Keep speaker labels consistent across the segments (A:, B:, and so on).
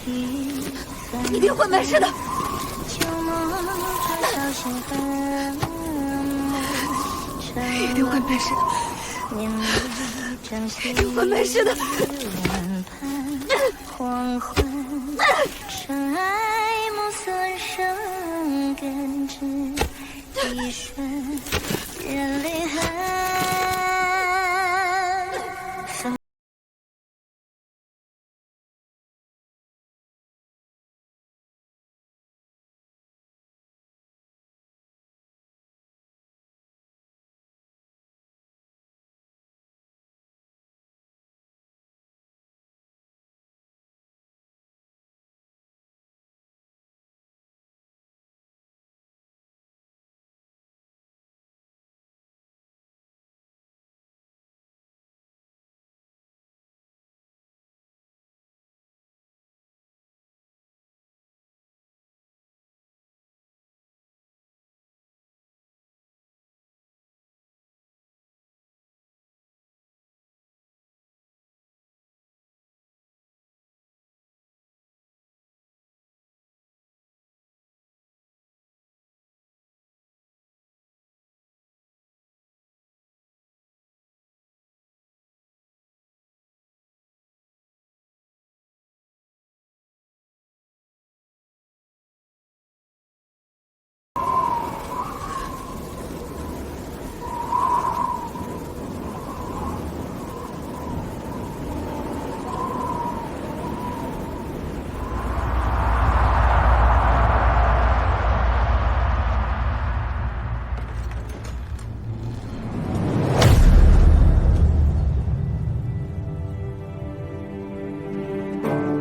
A: 一定会没事的。一定会没事的。一定会没事的。黄昏，尘埃暮色生根枝，一瞬人离恨。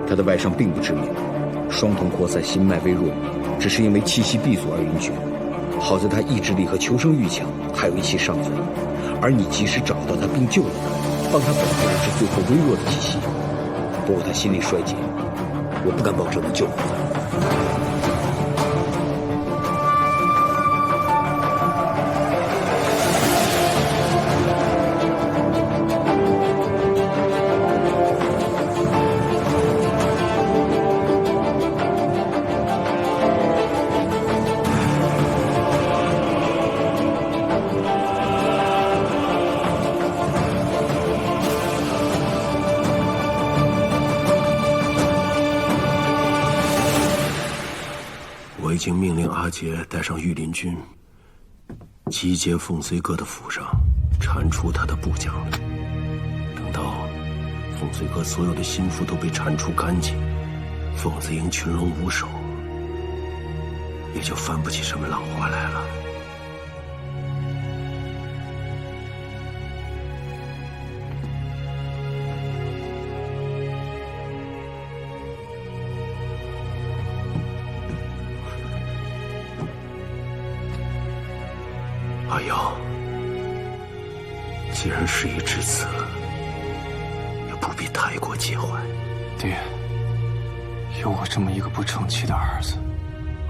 B: 他的外伤并不致命，双瞳扩散，心脉微弱，只是因为气息闭锁而晕厥。好在他意志力和求生欲强，还有一息尚存，而你及时找到他并救了他，帮他保住了这最后微弱的气息。不过他心力衰竭，我不敢保证能救活他。
C: 我已经命令阿杰带上御林军，集结凤随哥的府上，铲除他的部将领。等到凤随哥所有的心腹都被铲除干净，凤子营群龙无首，也就翻不起什么浪花来了。阿瑶，既然事已至此，也不必太过介怀。
D: 爹，有我这么一个不成器的儿子，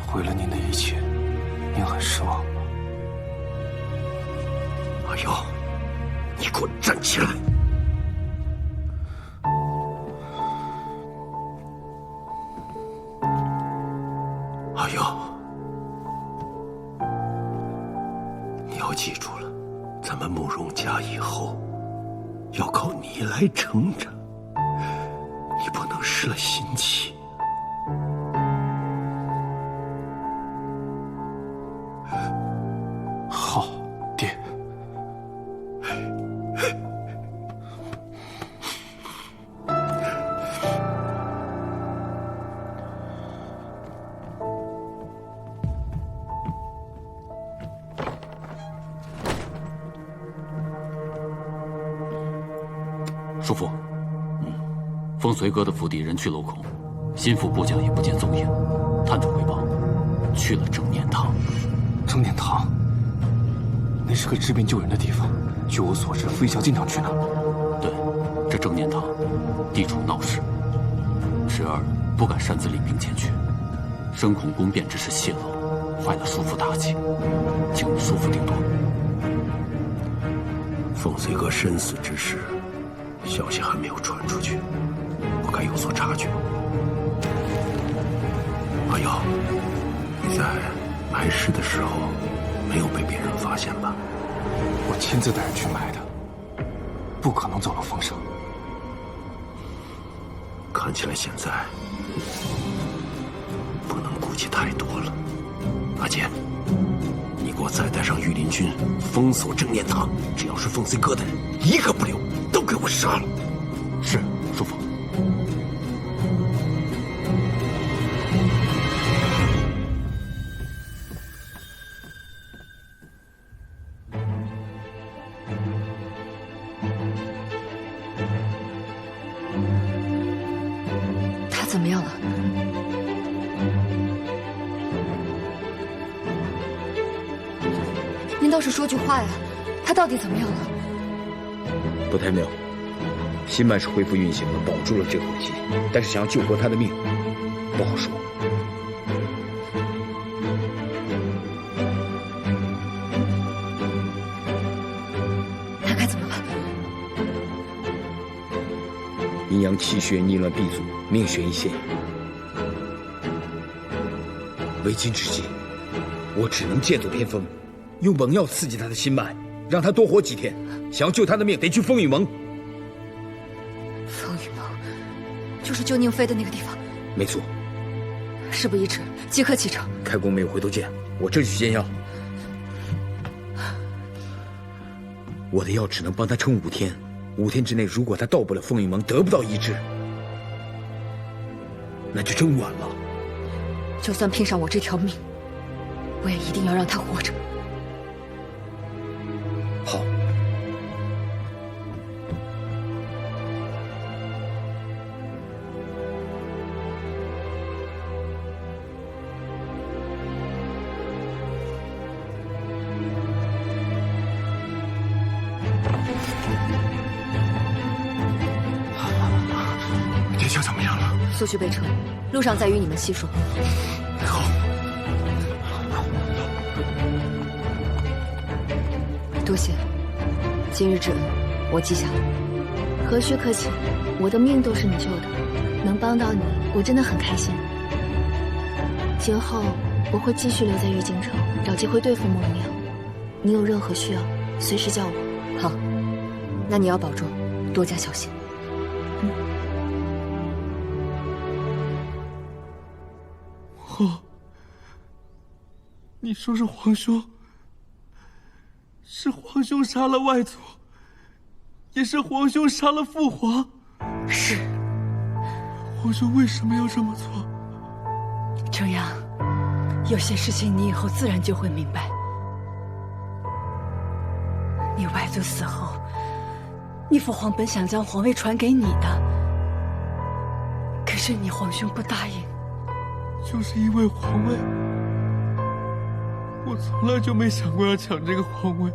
D: 毁了您的一切，您很失望吗？
C: 阿瑶，你给我站起来！阿瑶。你要记住了，咱们慕容家以后要靠你来成长，你不能失了心气。
D: 好，爹。
E: 叔父，风随哥的府邸人去楼空，心腹部将也不见踪影。探主汇报，去了正念堂。
D: 正念堂，那是个治病救人的地方。据我所知，飞霄经常去那。
E: 对，这正念堂地处闹市，侄儿不敢擅自领兵前去，深恐宫变之事泄露，坏了叔父大计，请叔父定夺。
C: 凤随哥身死之事，消息还没有传出去，我该有所察觉。阿瑶，你在埋尸的时候没有被别人发现吧？
D: 我亲自带人去埋的，不可能走漏风声。
C: 看起来现在不能顾忌太多了。阿杰，你给我再带上御林军，封锁正念堂，只要是凤随阁的人，一个不留，都给我杀了。
E: 是，叔父。
F: 他怎么样了？您倒是说句话呀！他到底怎么样了？
B: 不太妙，心脉是恢复运行了，保住了这口气，但是想要救活他的命，不好说。
F: 他该怎么办？
B: 阴阳气血逆乱闭阻，命悬一线。为今之计，我只能剑走偏锋，用猛药刺激他的心脉，让他多活几天。想要救他的命，得去风雨盟。
F: 风雨盟，就是救宁妃的那个地方。
B: 没错。
F: 事不宜迟，即刻启程。
B: 开弓没有回头箭，我这就去煎药。我的药只能帮他撑5天，5天之内，如果他到不了风雨盟，得不到医治，那就真晚了。
F: 就算拼上我这条命，我也一定要让他活着。
B: 好。
D: 爹舅怎么样了？
F: 速去备车，路上再与你们细说。
D: 好。
F: 多谢，今日之恩，我记下了。
A: 何须客气，我的命都是你救的，能帮到你，我真的很开心。今后我会继续留在玉京城，找机会对付莫龙阳。你有任何需要，随时叫我。
F: 好，那你要保重，多加小心。
G: 你说是皇兄，是皇兄杀了外祖，也是皇兄杀了父皇。
F: 是。
G: 皇兄为什么要这么做？
H: 程阳，有些事情你以后自然就会明白。你外祖死后，你父皇本想将皇位传给你的，可是你皇兄不答应。
G: 就是因为皇位，我从来就没想过要抢这个皇位。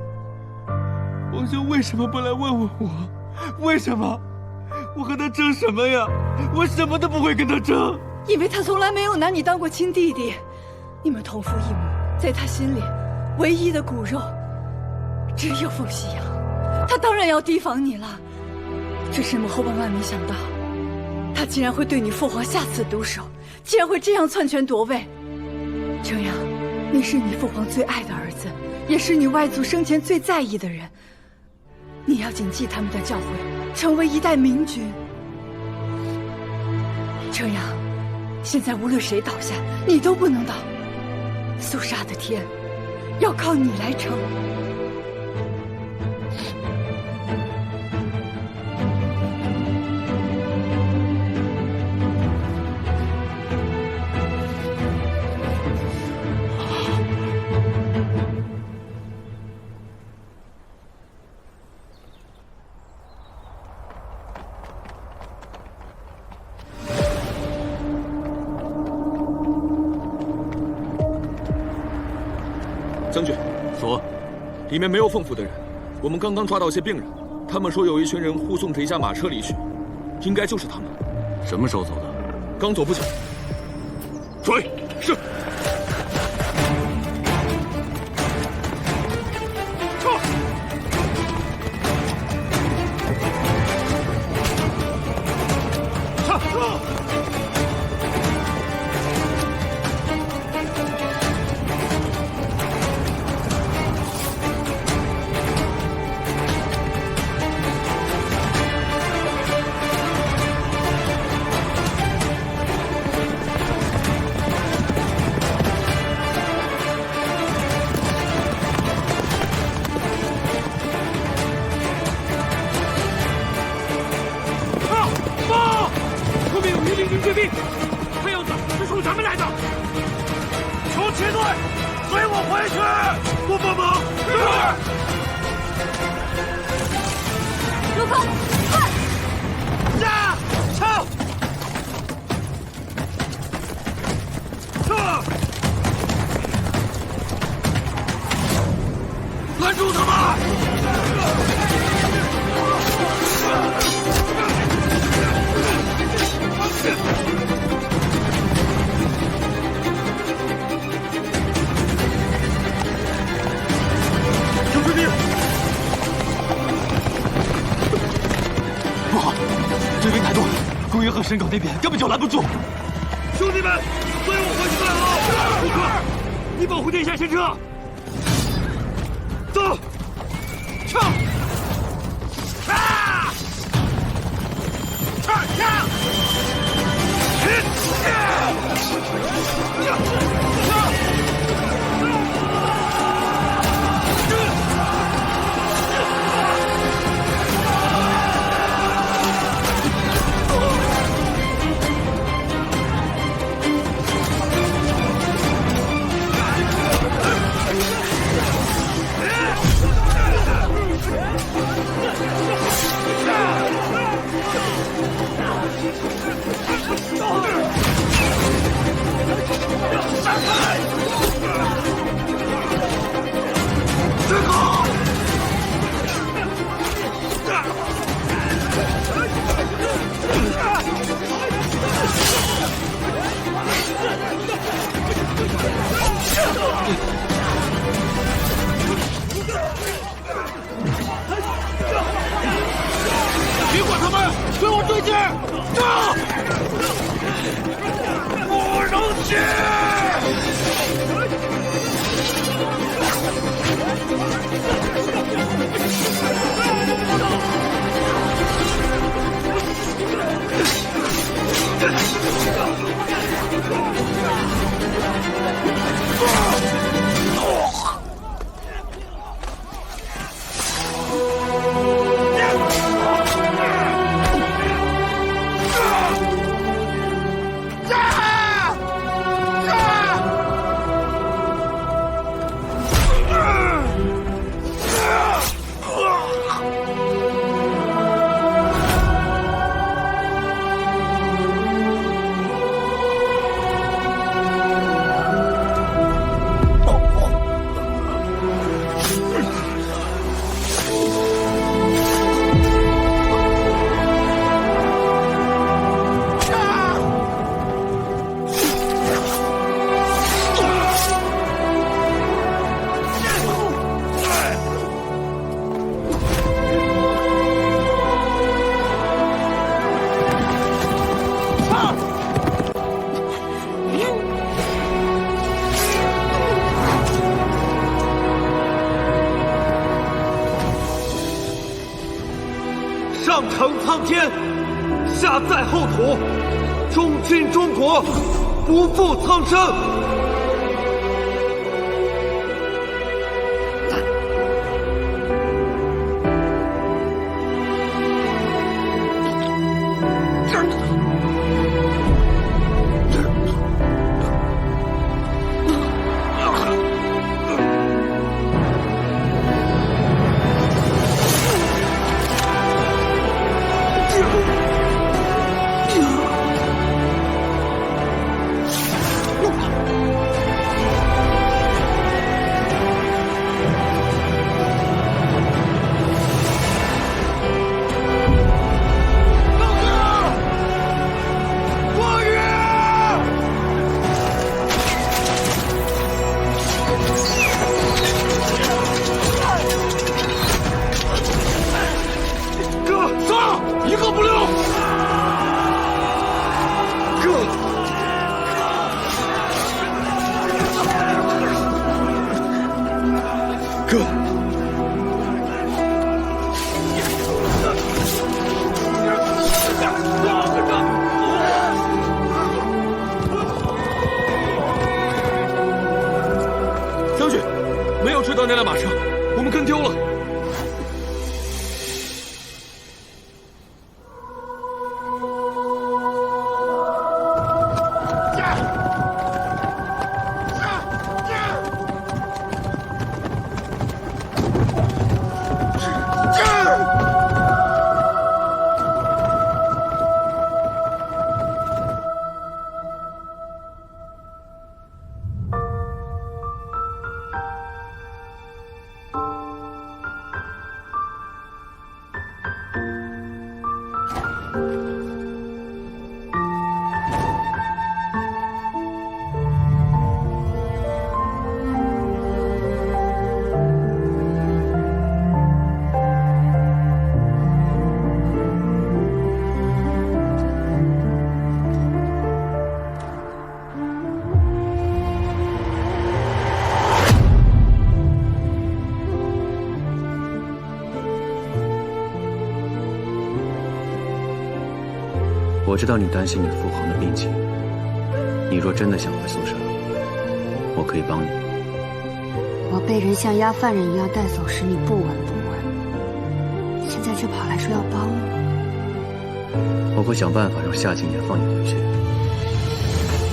G: 皇兄为什么不来问问我？为什么？我和他争什么呀？我什么都不会跟他争。
H: 因为他从来没有拿你当过亲弟弟，你们同父异母，在他心里，唯一的骨肉只有凤夕阳，他当然要提防你了。只是母后万万没想到，他竟然会对你父皇下此毒手，竟然会这样篡权夺位。程阳，你是你父皇最爱的儿子，也是你外祖生前最在意的人，你要谨记他们的教诲，成为一代明君。程阳，现在无论谁倒下，你都不能倒。肃杀的天，要靠你来撑。
G: 将军，
E: 说，
G: 里面没有凤府的人，我们刚刚抓到些病人，他们说有一群人护送着一架马车离去，应该就是他们。
E: 什么时候走的？
G: 刚走不久。追！是。撤！撤！
C: 黑幼子是冲咱们来的。求骑队随我回去。我帮忙。是。
F: 入口，快！
C: 呀！撤！撤！拦住他们！小师弟，
G: 不好，追兵太多，公园和神狗那边根本就拦不住。
C: 兄弟们，随我回去最好。顾客，你保护殿下先撤。走，撤！啊！撤！别管他们，跟我对峙！杀！不能接！上承苍天，下在后土，忠君忠国，不负苍生。一个不留！哥，
G: 将军，没有追到那辆马车，我们跟丢了。
I: 我知道你担心你父皇的病情，你若真的想回肃杀，我可以帮你。
J: 我被人像押犯人一样带走时，你不闻不问，现在却跑来说要帮我。
I: 我会想办法让夏景言放你回去，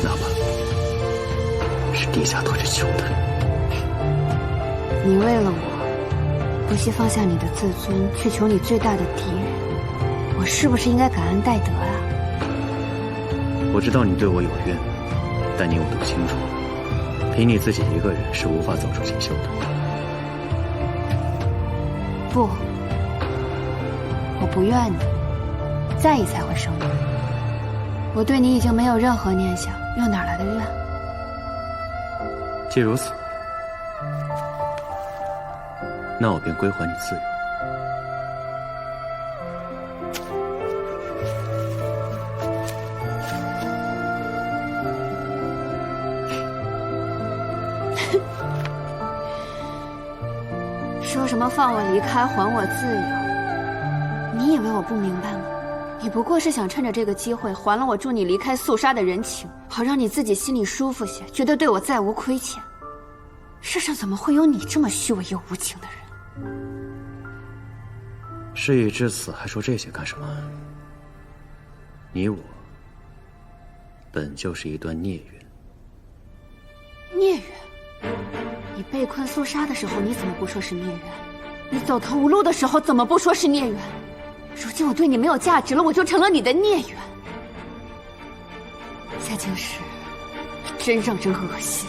I: 哪怕是低下头去求他。
J: 你为了我，不惜放下你的自尊，去求你最大的敌人，我是不是应该感恩戴德啊？
I: 我知道你对我有怨，但你我都清楚，凭你自己一个人是无法走出锦绣的。
J: 不，我不怨你，在意才会生怨。我对你已经没有任何念想，又哪来的怨？
I: 既如此，那我便归还你自由。
J: 说什么放我离开，还我自由？你以为我不明白吗？你不过是想趁着这个机会还了我助你离开肃杀的人情，好让你自己心里舒服些，觉得对我再无亏欠。世上怎么会有你这么虚伪又无情的人？
I: 事已至此，还说这些干什么？你我本就是一段孽缘。
J: 孽缘？你被困肃杀的时候，你怎么不说是孽缘？你走投无路的时候，怎么不说是孽缘？如今我对你没有价值了，我就成了你的孽缘。夏青石，你真让人恶心。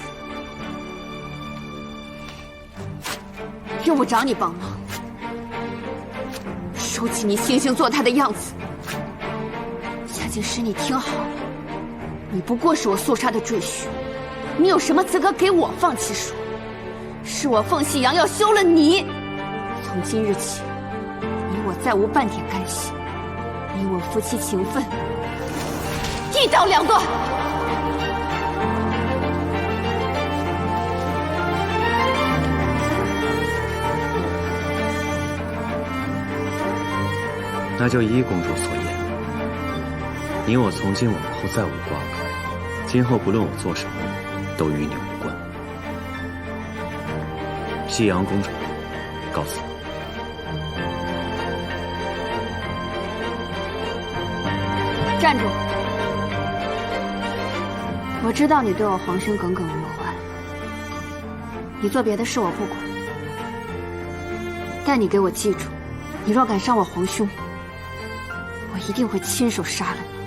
J: 用不着你帮忙，收起你惺惺作态的样子。夏青石，你听好了，你不过是我肃杀的赘婿，你有什么资格给我放弃说？是我凤夕阳要休了你。从今日起，你我再无半点干系，你我夫妻情分一刀两断。
I: 那就依公主所言，你我从今往后再无瓜葛，今后不论我做什么，都与你无关。夕阳公主，告辞。
J: 站住！我知道你对我皇兄耿耿于怀，你做别的事我不管，但你给我记住，你若敢伤我皇兄，我一定会亲手杀了你。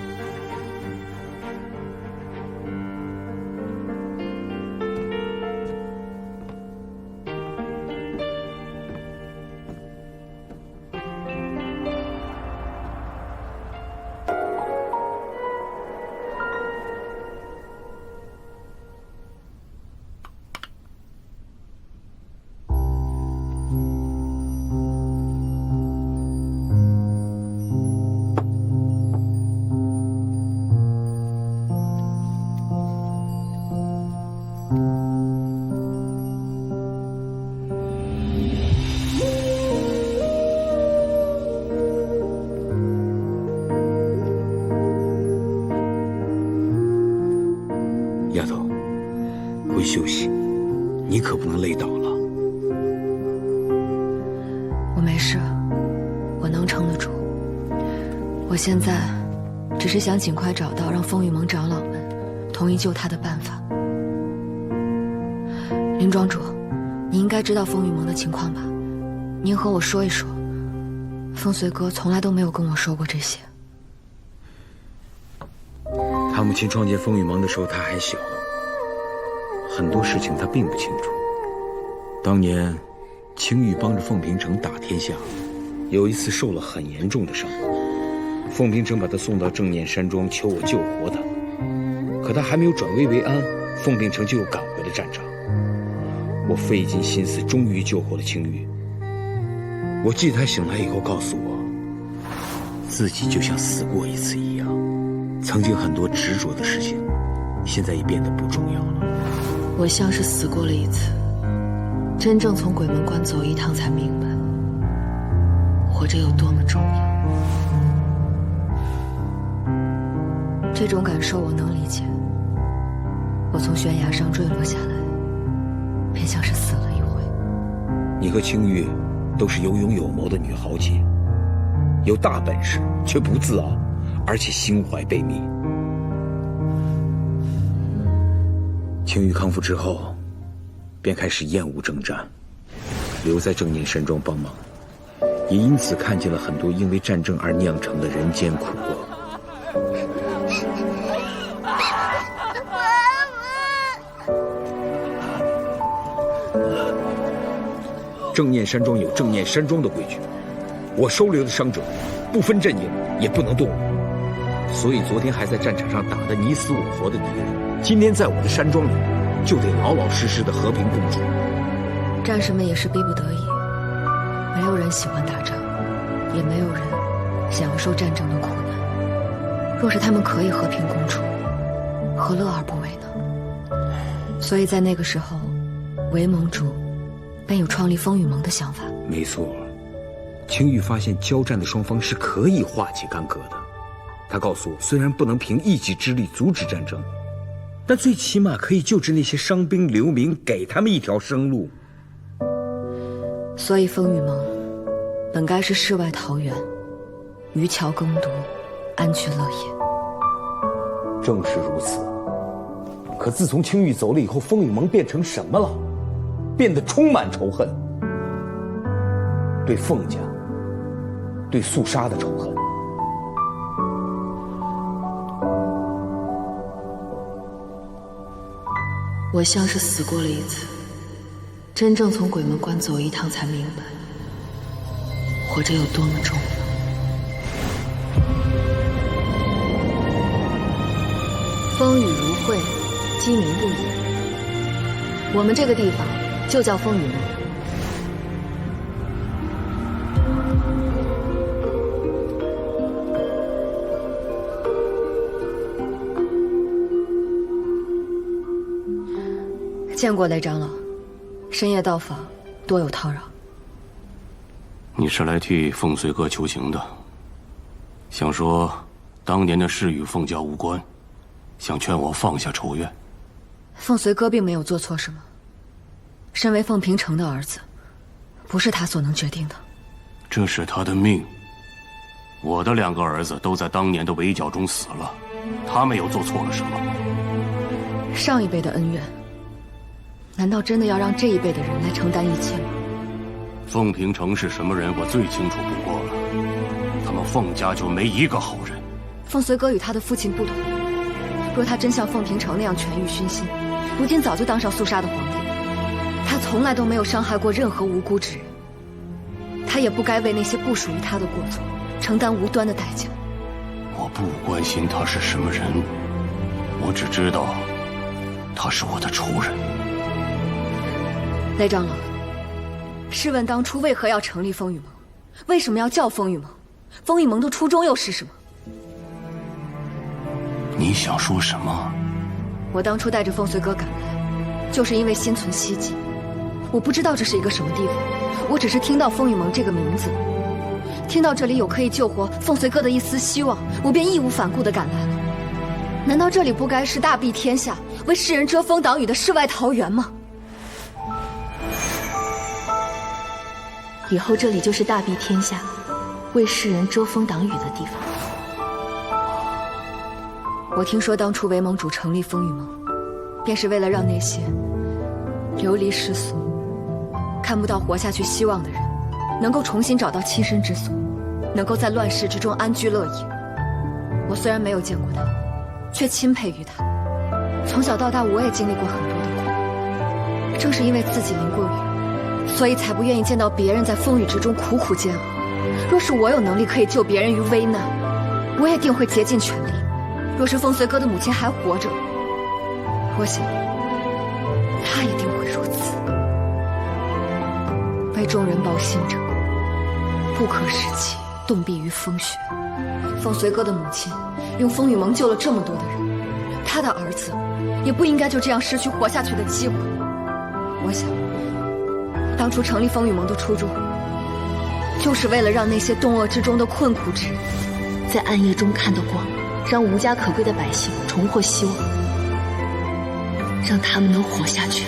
B: 丫头，回休息，你可不能累倒了。
F: 我没事，我能撑得住。我现在只是想尽快找到让风雨盟长老们
A: 同意救他的办法。林庄主，你应该知道风雨盟的情况吧？您和我说一说。风随哥从来都没有跟我说过这些。
B: 他母亲创建风雨盟的时候，他还小，很多事情他并不清楚。当年，青玉帮着凤平城打天下，有一次受了很严重的伤，凤平城把他送到正念山庄，求我救活他。可他还没有转危为安，凤平城就又赶回了战场。我费尽心思，终于救活了青玉。我记得他醒来以后告诉我，自己就像死过一次一样，曾经很多执着的事情，现在也变得不重要了。
A: 我像是死过了一次，真正从鬼门关走一趟才明白，活着有多么重要。这种感受我能理解。我从悬崖上坠落下来，便像是死了一回。
B: 你和青玉都是有勇有谋的女豪杰，有大本事却不自傲，而且心怀悲悯。青玉康复之后，便开始厌恶征战，留在正念山庄帮忙，也因此看见了很多因为战争而酿成的人间苦果。正念山庄有正念山庄的规矩，我收留的伤者不分阵营，也不能动武。所以昨天还在战场上打得你死我活的敌人，今天在我的山庄里就得老老实实的和平共处。
A: 战士们也是逼不得已，没有人喜欢打仗，也没有人想要受战争的苦难。若是他们可以和平共处，何乐而不为呢？所以在那个时候，韦盟主便有创立风雨盟的想法。
B: 没错，青玉发现交战的双方是可以化解干戈的。他告诉我，虽然不能凭一己之力阻止战争，但最起码可以救治那些伤兵流民，给他们一条生路。
A: 所以风雨盟本该是世外桃源，渔樵耕读，安居乐业。
B: 正是如此。可自从青玉走了以后，风雨盟变成什么了？变得充满仇恨，对凤家，对肃杀的仇恨。
A: 我像是死过了一次，真正从鬼门关走一趟才明白，活着有多么重要。风雨如晦，鸡鸣不已。我们这个地方就叫风雨盟。见过雷长老，深夜到访，多有叨扰。
C: 你是来替凤随哥求情的，想说当年的事与凤家无关，想劝我放下仇怨。
A: 凤随哥并没有做错什么，身为凤平城的儿子，不是他所能决定的。
C: 这是他的命。我的2个儿子都在当年的围剿中死了，他们又做错了什么？
A: 上一辈的恩怨，难道真的要让这一辈的人来承担一切吗？
C: 凤平城是什么人，我最清楚不过了。他们凤家就没一个好人。
A: 凤随哥与他的父亲不同，若他真像凤平城那样权欲熏心，如今早就当上肃杀的皇帝。他从来都没有伤害过任何无辜之人，他也不该为那些不属于他的过错承担无端的代价。
C: 我不关心他是什么人，我只知道他是我的仇人。
A: 雷长老，试问当初为何要成立风雨盟？为什么要叫风雨盟？风雨盟的初衷又是什么？
C: 你想说什么？
A: 我当初带着凤随哥赶来，就是因为心存希冀。我不知道这是一个什么地方，我只是听到风雨盟这个名字，听到这里有可以救活凤随哥的一丝希望，我便义无反顾地赶来了。难道这里不该是大庇天下、为世人遮风挡雨的世外桃源吗？以后这里就是大庇天下、为世人遮风挡雨的地方。
F: 我听说当初韦盟主成立风雨盟，便是为了让那些流离失所、看不到活下去希望的人，能够重新找到栖身之所，能够在乱世之中安居乐业。我虽然没有见过他，却钦佩于他。从小到大，我也经历过很多的苦，正是因为自己淋过雨，所以才不愿意见到别人在风雨之中苦苦煎熬。若是我有能力可以救别人于危难，我也定会竭尽全力。若是风随哥的母亲还活着，我想她也定会如此。为众人抱信者，不可使其冻毙于风雪。风随哥的母亲用风雨盟救了这么多的人，他的儿子也不应该就这样失去活下去的机会。我想，当初成立风雨盟的初衷，就是为了让那些冻饿之中的困苦之人，在暗夜中看到光，让无家可归的百姓重获希望，让他们能活下去。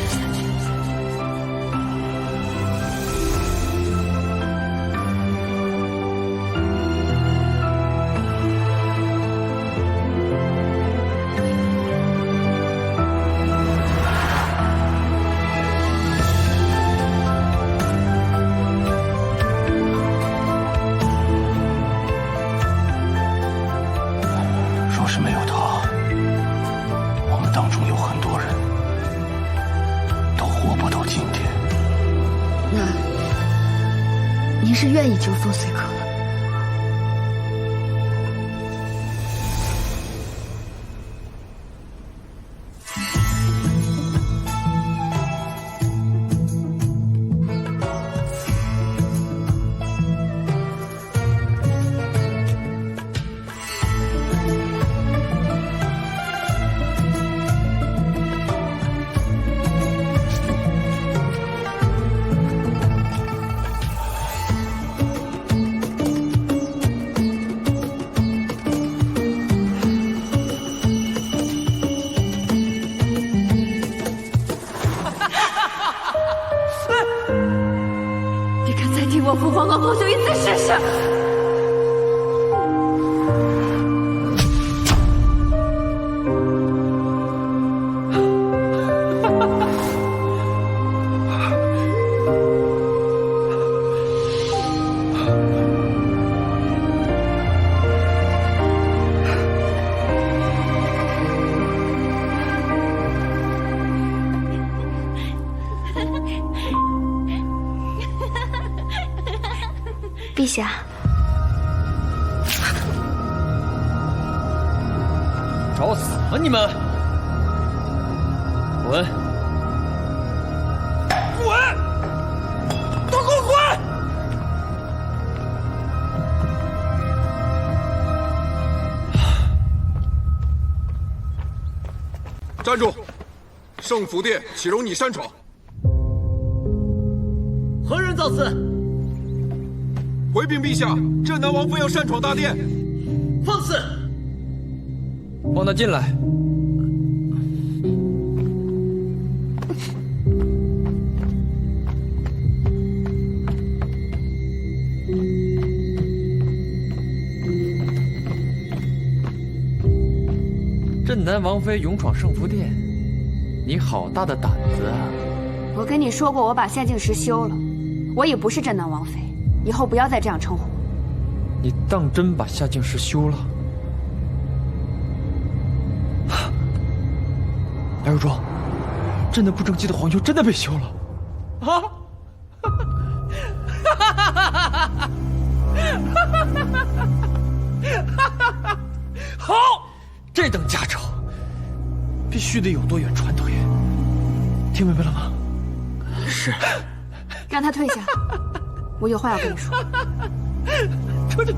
D: 若是没有他，我们当中有很多人都活不到今天。
F: 那您是愿意救风随哥了？我父皇宫多修一次试试。
A: 陛下，
G: 找死啊你们！滚！滚！都给我滚！
K: 站住！圣福殿岂容你擅闯？
G: 何人造次？
K: 回禀陛下，镇南王妃要擅闯大殿。
G: 放肆！放他进来。镇南王妃勇闯圣福殿，你好大的胆子啊！
J: 我跟你说过，我把夏静时休了，我也不是镇南王妃。以后不要再这样称呼我。
G: 你当真把夏静时休了？白如庄，朕那不争气的皇兄真的被休了啊！好，这等家丑必须得有多远传多远，听明白了吗？
E: 是。
J: 让他退下。我有话要跟你说。
G: 出去！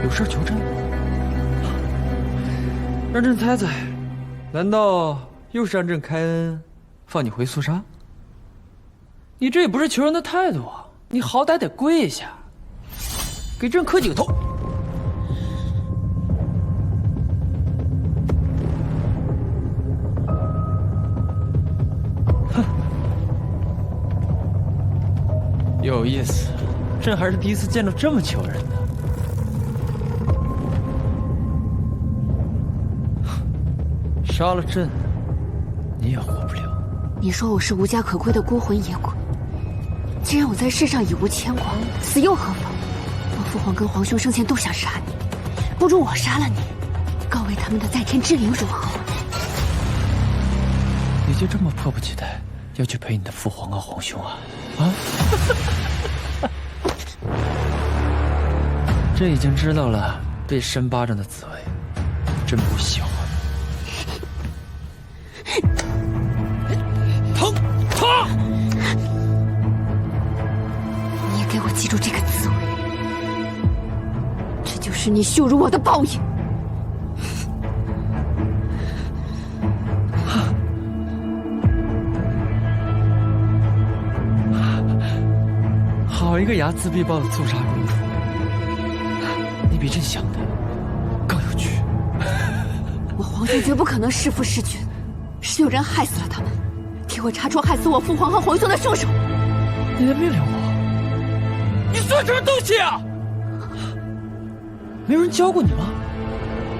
G: 有事求朕？让朕猜猜，难道又是让朕开恩，放你回肃杀？你这也不是求人的态度啊！你好歹得跪下，给朕磕几个头。有意思，朕还是第一次见到这么求人的。杀了朕，你也活不了。
J: 你说我是无家可归的孤魂野鬼，既然我在世上已无牵挂，死又何妨？我父皇跟皇兄生前都想杀你，不如我杀了你，告慰他们的在天之灵如何？
G: 你就这么迫不及待要去陪你的父皇和皇兄啊？朕已经知道了被扇巴掌的滋味，朕不喜欢。疼！
J: 你也给我记住这个滋味，这就是你羞辱我的报应。
G: 好一个睚眦必报的肃杀公主，你比朕想的更有趣。
J: 我皇兄绝不可能弑父弑君，是有人害死了他们，替我查出害死我父皇和皇兄的凶手。
G: 你在命令我？你算什么东西啊？没有人教过你吗？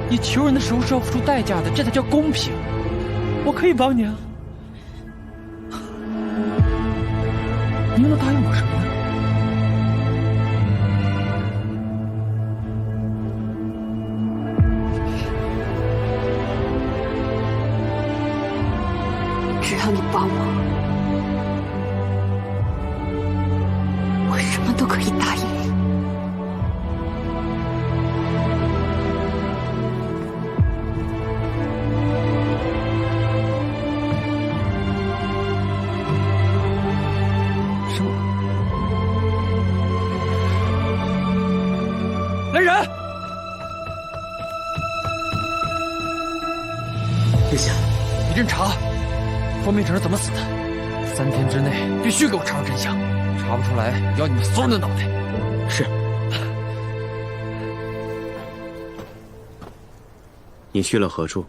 G: 你求人的时候是要付出代价的，这才叫公平。我可以帮你啊。你又能答应我什么呢？
J: 只要你帮我，我什么都可以答应你。
G: 什么？来人！
I: 陛下，
G: 一阵查。方面成是怎么死的？3天之内必须给我查出真相，查不出来，要你们所有人的脑袋。
I: 是。你去了何处？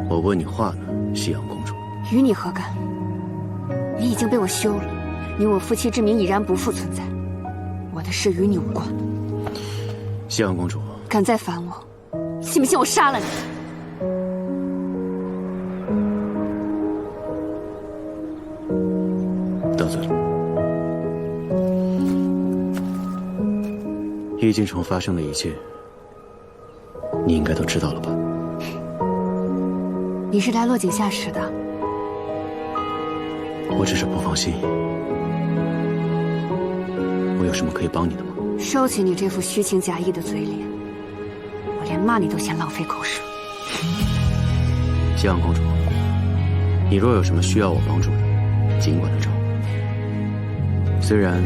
I: 我问你话呢，西洋公主。
J: 与你何干？你已经被我休了，你我夫妻之名已然不复存在，我的事与你无关。
I: 西洋公主，
J: 敢再烦我，信不信我杀了你？
I: 得罪了。玉京城发生的一切，你应该都知道了吧？
J: 你是来落井下石的？
I: 我只是不放心。我有什么可以帮你的吗？
J: 收起你这副虚情假意的嘴脸，我连骂你都嫌浪费口水。
I: 西洋公主，你若有什么需要我帮助的，尽管来找我。虽然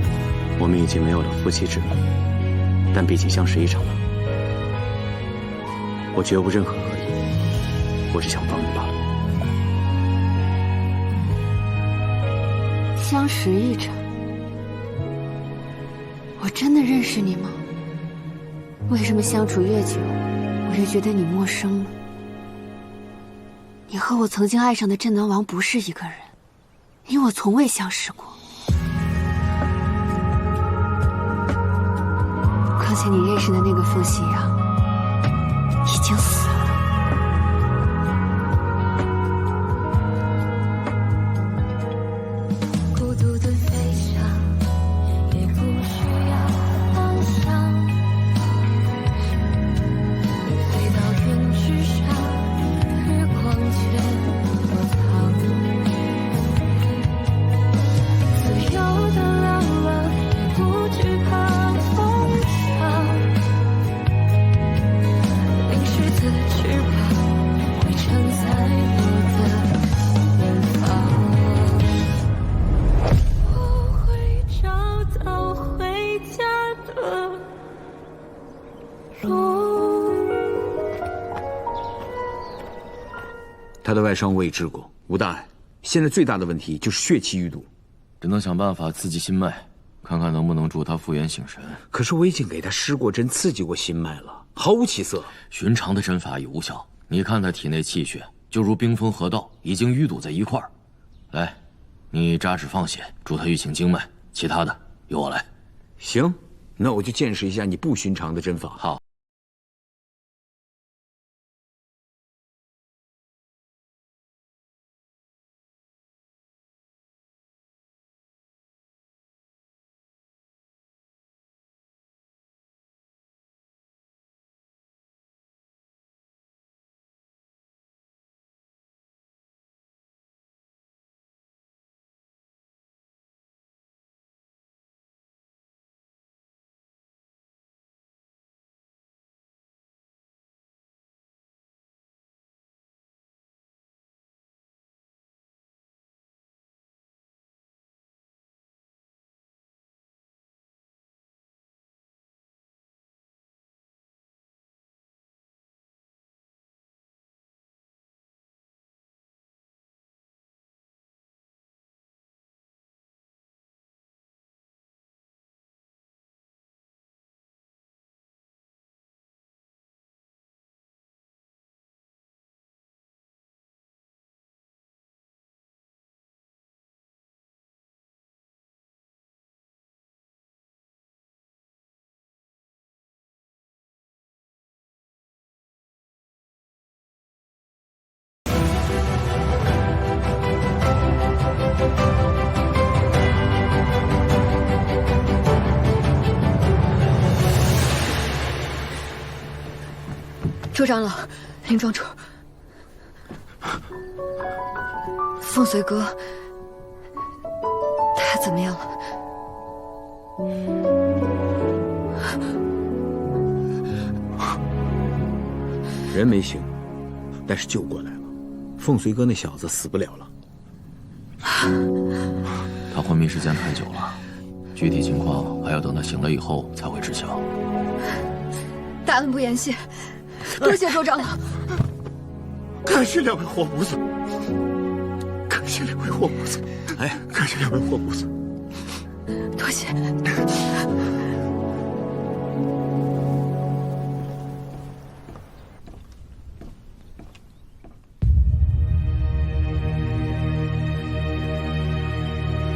I: 我们已经没有了夫妻之名，但毕竟相识一场了。我绝无任何恶意，我只想帮你罢了。
J: 相识一场，我真的认识你吗？为什么相处越久，我越觉得你陌生呢？你和我曾经爱上的镇南王不是一个人，你我从未相识过。况且你认识的那个傅夕阳已经死了。
L: 孤独的飞翔，也不需要方向。飞到云之上，日光却躲藏。自由的浪浪，也不惧怕风霜。淋湿的翅膀，会承载我的远方。我会找到回家的路。
B: 他的外伤我已治过，无大碍。现在最大的问题就是血气淤堵，
E: 只能想办法刺激心脉，看看能不能助他复原醒神。
B: 可是我已经给他施过针，刺激过心脉了，毫无起色。
E: 寻常的针法已无效，你看他体内气血就如冰封河道，已经淤堵在一块儿。
I: 来，你扎指放血，助他淤青经脉，其他的由我来。
B: 行，那我就见识一下你不寻常的针法。
I: 好。
F: 周长老，林庄主，凤随哥，他怎么样了？
B: 人没醒，但是救过来了。凤随哥那小子死不了了。
I: 他昏迷时间太久了，具体情况还要等他醒了以后才会知晓。
F: 大恩不言谢。多谢周长老，
C: 感谢两位活菩萨，感谢两位活菩萨，哎，感谢两位活菩萨，
F: 多谢。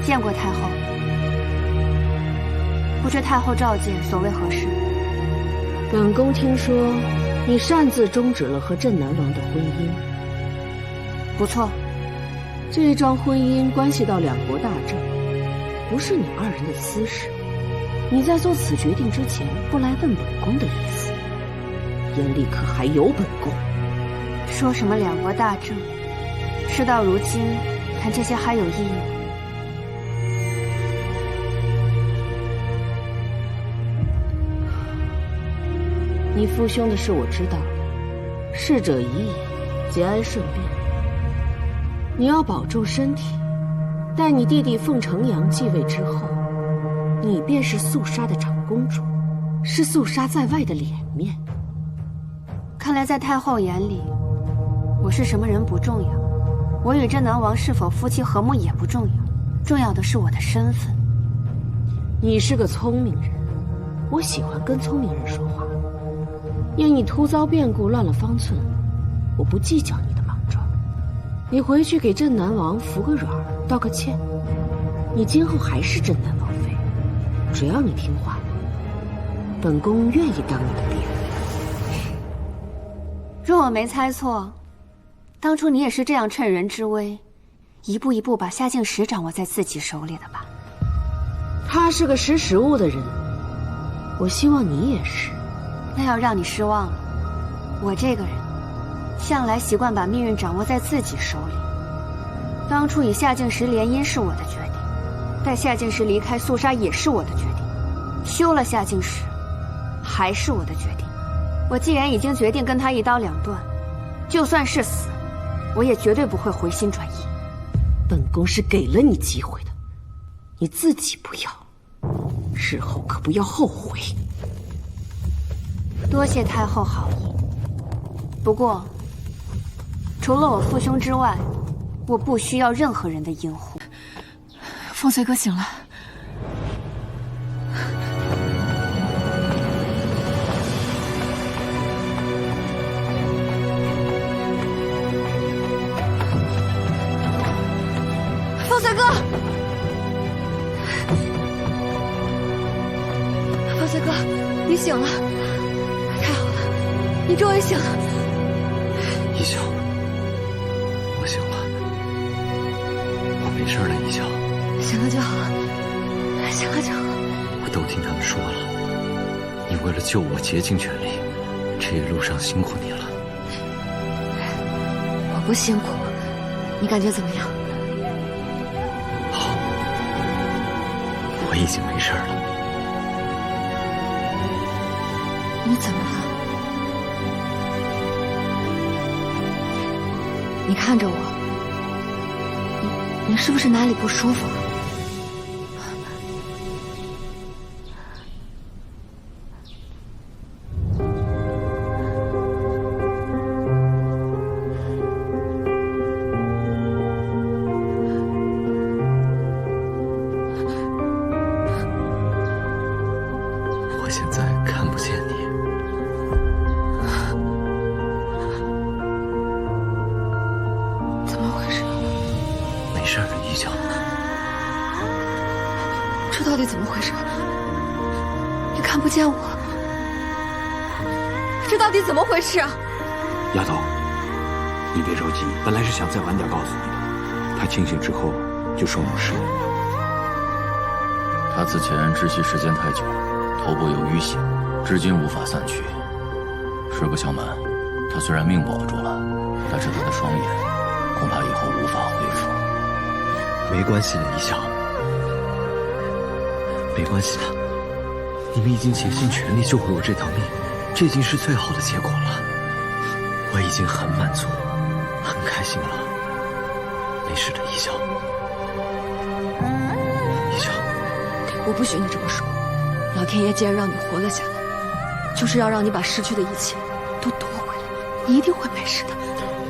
J: 见过太后，不知太后召见所谓何事？
M: 本宫听说你擅自终止了和镇南王的婚姻。
J: 不错，
M: 这桩婚姻关系到两国大政，不是你二人的私事。你在做此决定之前，不来问本宫的意思，眼里可还有本宫？
J: 说什么两国大政？事到如今，谈这些还有意义吗？
M: 你父兄的事我知道，逝者已矣，节哀顺变。你要保重身体。待你弟弟凤成阳继位之后，你便是肃杀的长公主，是肃杀在外的脸面。
J: 看来在太后眼里，我是什么人不重要，我与镇南王是否夫妻和睦也不重要，重要的是我的身份。
M: 你是个聪明人，我喜欢跟聪明人说话。因你突遭变故乱了方寸，我不计较你的莽撞。你回去给镇南王服个软，道个歉。你今后还是镇南王妃，只要你听话，本宫愿意当你的爹。
J: 若我没猜错，当初你也是这样趁人之危，一步一步把夏静时掌握在自己手里的吧？
M: 他是个识时务的人，我希望你也是。
J: 那要让你失望了，我这个人向来习惯把命运掌握在自己手里。当初与夏静时联姻是我的决定，待夏静时离开肃杀也是我的决定，休了夏静时还是我的决定。我既然已经决定跟他一刀两断，就算是死，我也绝对不会回心转意。
M: 本宫是给了你机会的，你自己不要，日后可不要后悔。
J: 多谢太后好意，不过除了我父兄之外，我不需要任何人的庇护。
F: 凤随哥醒了。醒了，太好了，你终于醒了。
I: 一笑，我醒了，我没事了，一笑。
F: 醒了就好，醒了就好。
I: 我都听他们说了，你为了救我竭尽全力，这一路上辛苦你了。
F: 我不辛苦，你感觉怎么样？
I: 好，我已经没事了。
F: 你怎么了？你看着我，你是不是哪里不舒服？
I: 我现在看不见你。
F: 怎么回事？
I: 没事的，一笑。
F: 这到底怎么回事？你看不见我，这到底怎么回事啊？
B: 丫头，你别着急，本来是想再晚点告诉你的。他清醒之后就双目失明。
E: 他此前窒息时间太久，头部有淤血，至今无法散去。实不相瞒，他虽然命保住了，但是他的双眼恐怕以后无法恢复。
I: 没关系的，一笑，没关系的。你们已经竭尽全力救回我这条命，这已经是最好的结果了。我已经很满足，很开心了。没事的，一笑。一笑，
F: 我不许你这么说。老天爷既然让你活了下来，就是要让你把失去的一切都夺回来。你一定会没事的。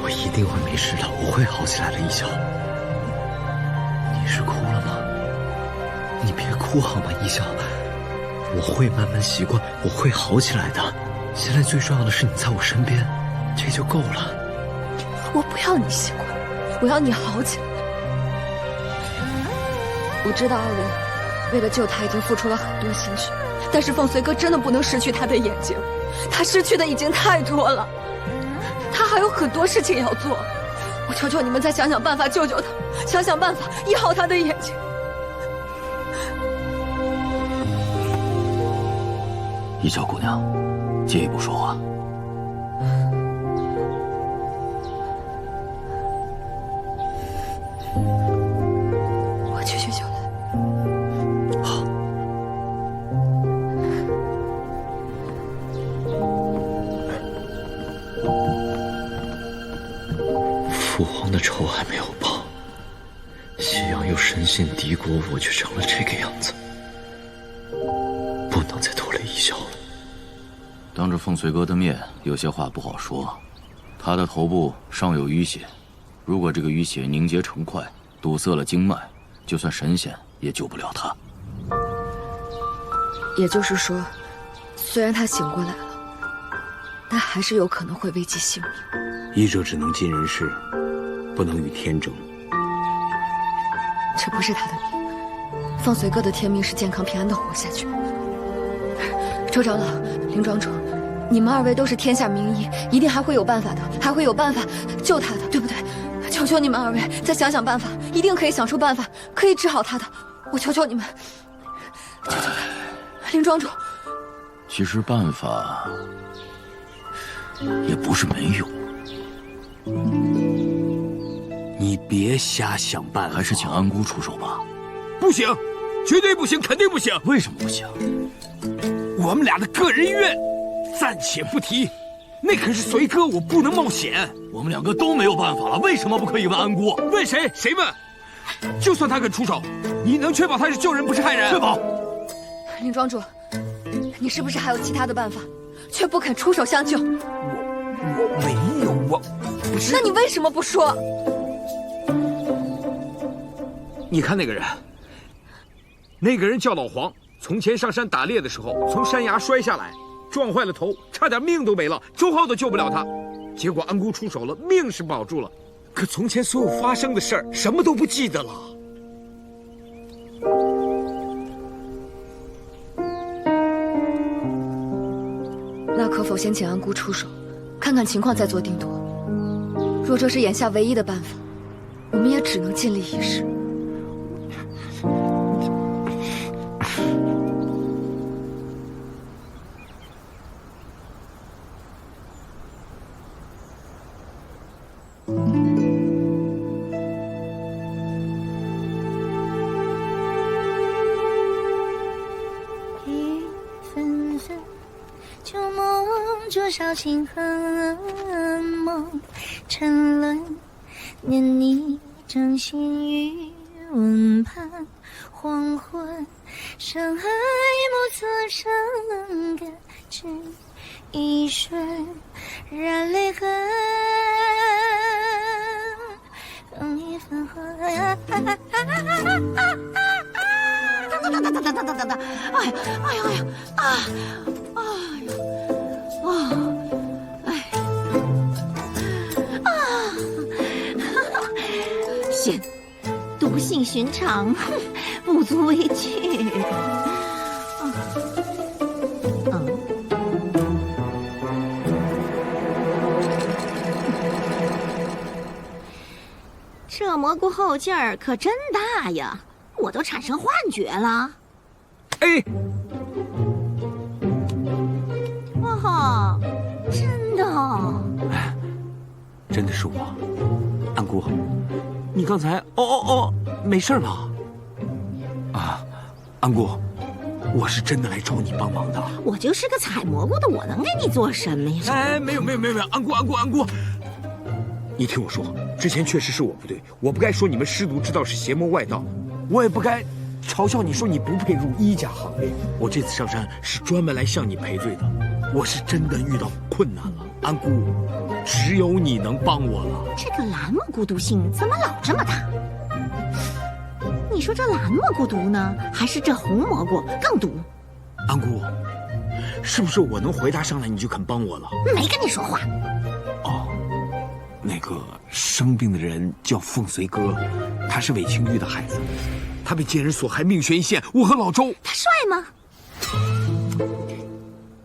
I: 我一定会没事的，我会好起来的，一笑。你是哭了吗？你别哭好吗，一笑。我会慢慢习惯，我会好起来的。现在最重要的是你在我身边，这就够了。
F: 我不要你习惯，我要你好起来。我知道二位为了救他已经付出了很多心血，但是凤随哥真的不能失去他的眼睛，他失去的已经太多了，他还有很多事情要做。我求求你们再想想办法救救他，想想办法医好他的眼睛。
E: 一笑姑娘，借一步说话。
F: 我去就来。
I: 好。父皇的仇还没有报，夕阳又深陷敌国，我却成了这个样子。不能再拖累一笑了。
E: 当着凤随哥的面，有些话不好说。他的头部尚有淤血，如果这个淤血凝结成块，堵塞了经脉，就算神仙也救不了他。
F: 也就是说，虽然他醒过来了，但还是有可能会危及性命。
B: 医者只能尽人事，不能与天争。
F: 这不是他的命，凤随哥的天命是健康平安的活下去。周长老、林庄主，你们二位都是天下名医，一定还会有办法的，还会有办法救他的，对不对？求求你们二位再想想办法，一定可以想出办法，可以治好他的。我求求你们，求求你们，林庄主。
E: 其实办法也不是没有。
B: 你别瞎想办法，
E: 还是请安姑出手吧。
K: 不行，绝对不行，肯定不行。
E: 为什么不行？
K: 我们俩的个人恩怨，暂且不提。那可是随哥，我不能冒险。
E: 我们两个都没有办法了，为什么不可以问安姑？
K: 问谁？谁问？就算他肯出手，你能确保他是救人不是害人？
E: 确保。
F: 林庄主，你是不是还有其他的办法，却不肯出手相救？
K: 我没有，我不是。
F: 那你为什么不说？
K: 你看那个人，那个人叫老黄，从前上山打猎的时候，从山崖摔下来，撞坏了头，差点命都没了，周浩都救不了他。结果安姑出手了，命是保住了，可从前所有发生的事儿，什么都不记得了。
F: 先请安姑出手，看看情况再做定夺。若这是眼下唯一的办法，我们也只能尽力一试。
N: 一纷纷，旧梦灼烧情痕，梦沉沦，念你掌心于温盘，黄昏，伤害莫测伤感，只一瞬，染泪痕，等一分魂。等，哎呀，
J: 贤，独性寻常，不足为惧。这蘑菇后劲儿可真大呀！我都产生幻觉了。
K: 哎，
J: 哇哈，真的哦！
K: 真的是我，安姑，你刚才没事吧？啊，安姑，我是真的来找你帮忙的。
J: 我就是个采蘑菇的，我能给你做什么呀？
K: 哎，没有，安姑，你听我说，之前确实是我不对，我不该说你们师徒之道是邪魔外道，我也不该嘲笑你说你不配入医家行列。我这次上山是专门来向你赔罪的，我是真的遇到困难了，安姑，只有你能帮我了。
J: 这个蓝蘑菇毒性怎么老这么大？你说这蓝蘑菇毒呢，还是这红蘑菇更毒？
K: 安姑，是不是我能回答上来你就肯帮我了？
J: 没跟你说话。
K: 哦，那个生病的人叫凤随哥，他是韦青玉的孩子，他被奸人所害，命悬一线。我和老周，
J: 他帅吗？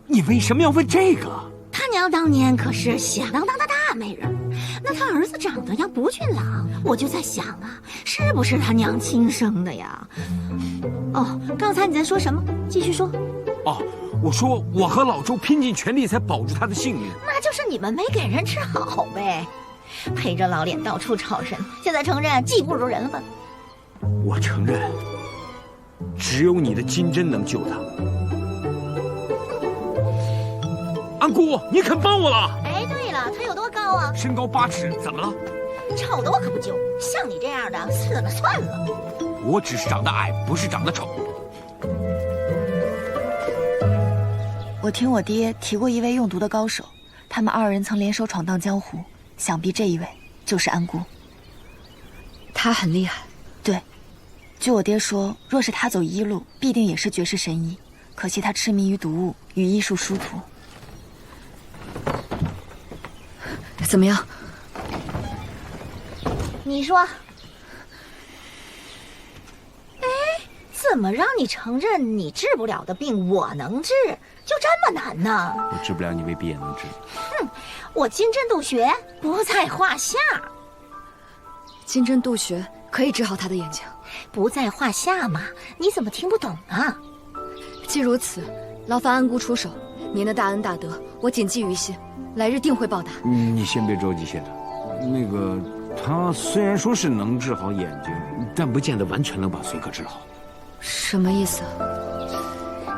K: 你为什么要问这个？
J: 他娘当年可是响当当的大美人，那他儿子长得要不俊朗，我就在想啊，是不是他娘亲生的呀？哦，刚才你在说什么？继续说。
K: 哦，我说我和老周拼尽全力才保住他的性命，
J: 那就是你们没给人治好呗，陪着老脸到处吵人，现在承认技不如人了吧？
K: 我承认，只有你的金针能救他。安姑，你肯帮我了？
J: 哎，对了，他有多高啊？
K: 身高8尺，怎么了？
J: 丑的我可不救，像你这样的死了算了。
K: 我只是长得矮，不是长得丑。
A: 我听我爹提过一位用毒的高手，他们2人曾联手闯荡江湖，想必这一位就是安姑。
F: 他很厉害。
A: 对，据我爹说，若是他走医路，必定也是绝世神医。可惜他痴迷于毒物，与医术殊途。
F: 怎么样？
J: 你说，哎，怎么让你承认你治不了的病我能治，就这么难呢？
I: 我治不了，你未必也能治。
J: 哼，我金针毒穴不在话下。
F: 金针毒穴可以治好他的眼睛，
J: 不在话下嘛？你怎么听不懂啊？
F: 既如此，劳烦安姑出手，您的大恩大德，我谨记于心，来日定会报答。
B: 你先别着急，谢他。那个，他虽然说是能治好眼睛，但不见得完全能把随哥治好。
F: 什么意思？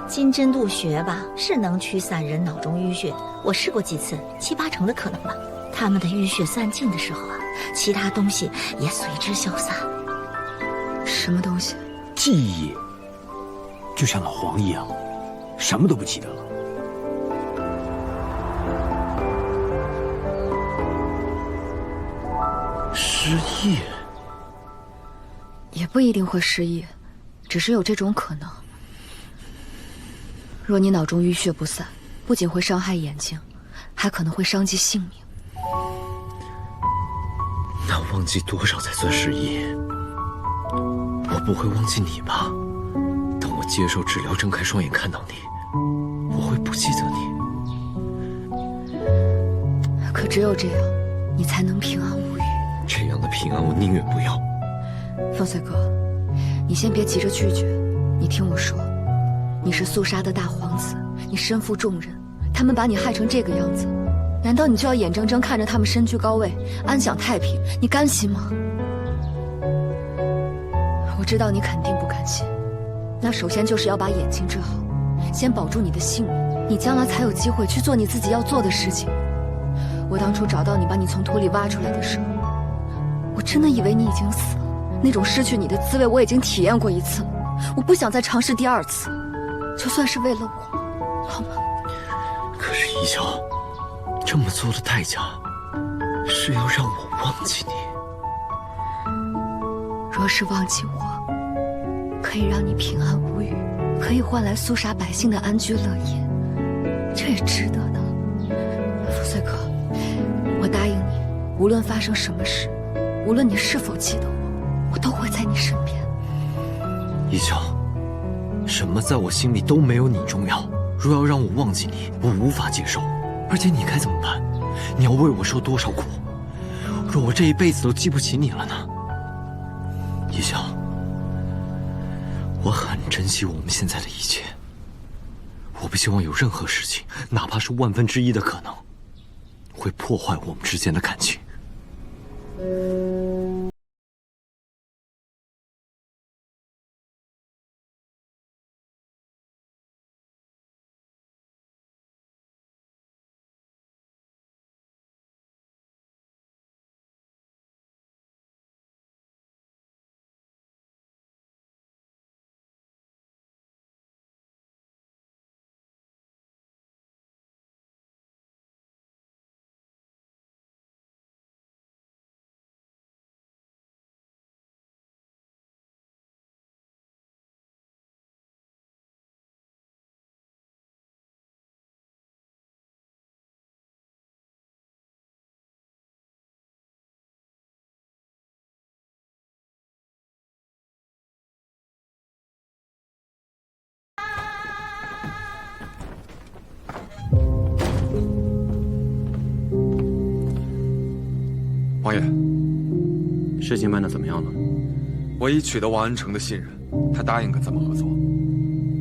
J: 金针毒穴吧，是能驱散人脑中淤血，我试过几次，7、8成的可能吧。他们的淤血散尽的时候啊，其他东西也随之消散。
F: 什么东西？
K: 记忆，就像老黄一样，什么都不记得了。失忆？
F: 也不一定会失忆，只是有这种可能。若你脑中淤血不散，不仅会伤害眼睛，还可能会伤及性命。
C: 那忘记多少才算失忆？我不会忘记你吧？当我接受治疗，睁开双眼看到你，我会不记得你。
F: 只有这样，你才能平安无虞。
B: 这样的平安，我宁愿不要。
F: 凤随哥，你先别急着拒绝，你听我说，你是肃杀的大皇子，你身负重任，他们把你害成这个样子，难道你就要眼睁睁看着他们身居高位，安享太平？你甘心吗？我知道你肯定不甘心，那首先就是要把眼睛治好，先保住你的性命，你将来才有机会去做你自己要做的事情。我当初找到你，把你从土里挖出来的时候，我真的以为你已经死了，那种失去你的滋味我已经体验过一次了，我不想再尝试第二次，就算是为了我，好吗？
B: 可是一笑，这么做的代价是要让我忘记你。
F: 若是忘记我，可以让你平安无虞，可以换来肃杀百姓的安居乐业，这也值得的。福随哥，我答应你，无论发生什么事，无论你是否记得我，我都会在你身边。
B: 一笑，什么在我心里都没有你重要。若要让我忘记你，我无法接受。而且你该怎么办？你要为我受多少苦？若我这一辈子都记不起你了呢？一笑，我很珍惜我们现在的一切，我不希望有任何事情，哪怕是1/1000的可能，会破坏我们之间的感情。
O: 王爷，
I: 事情办得怎么样了？
O: 我已取得王安成的信任，他答应跟咱们合作。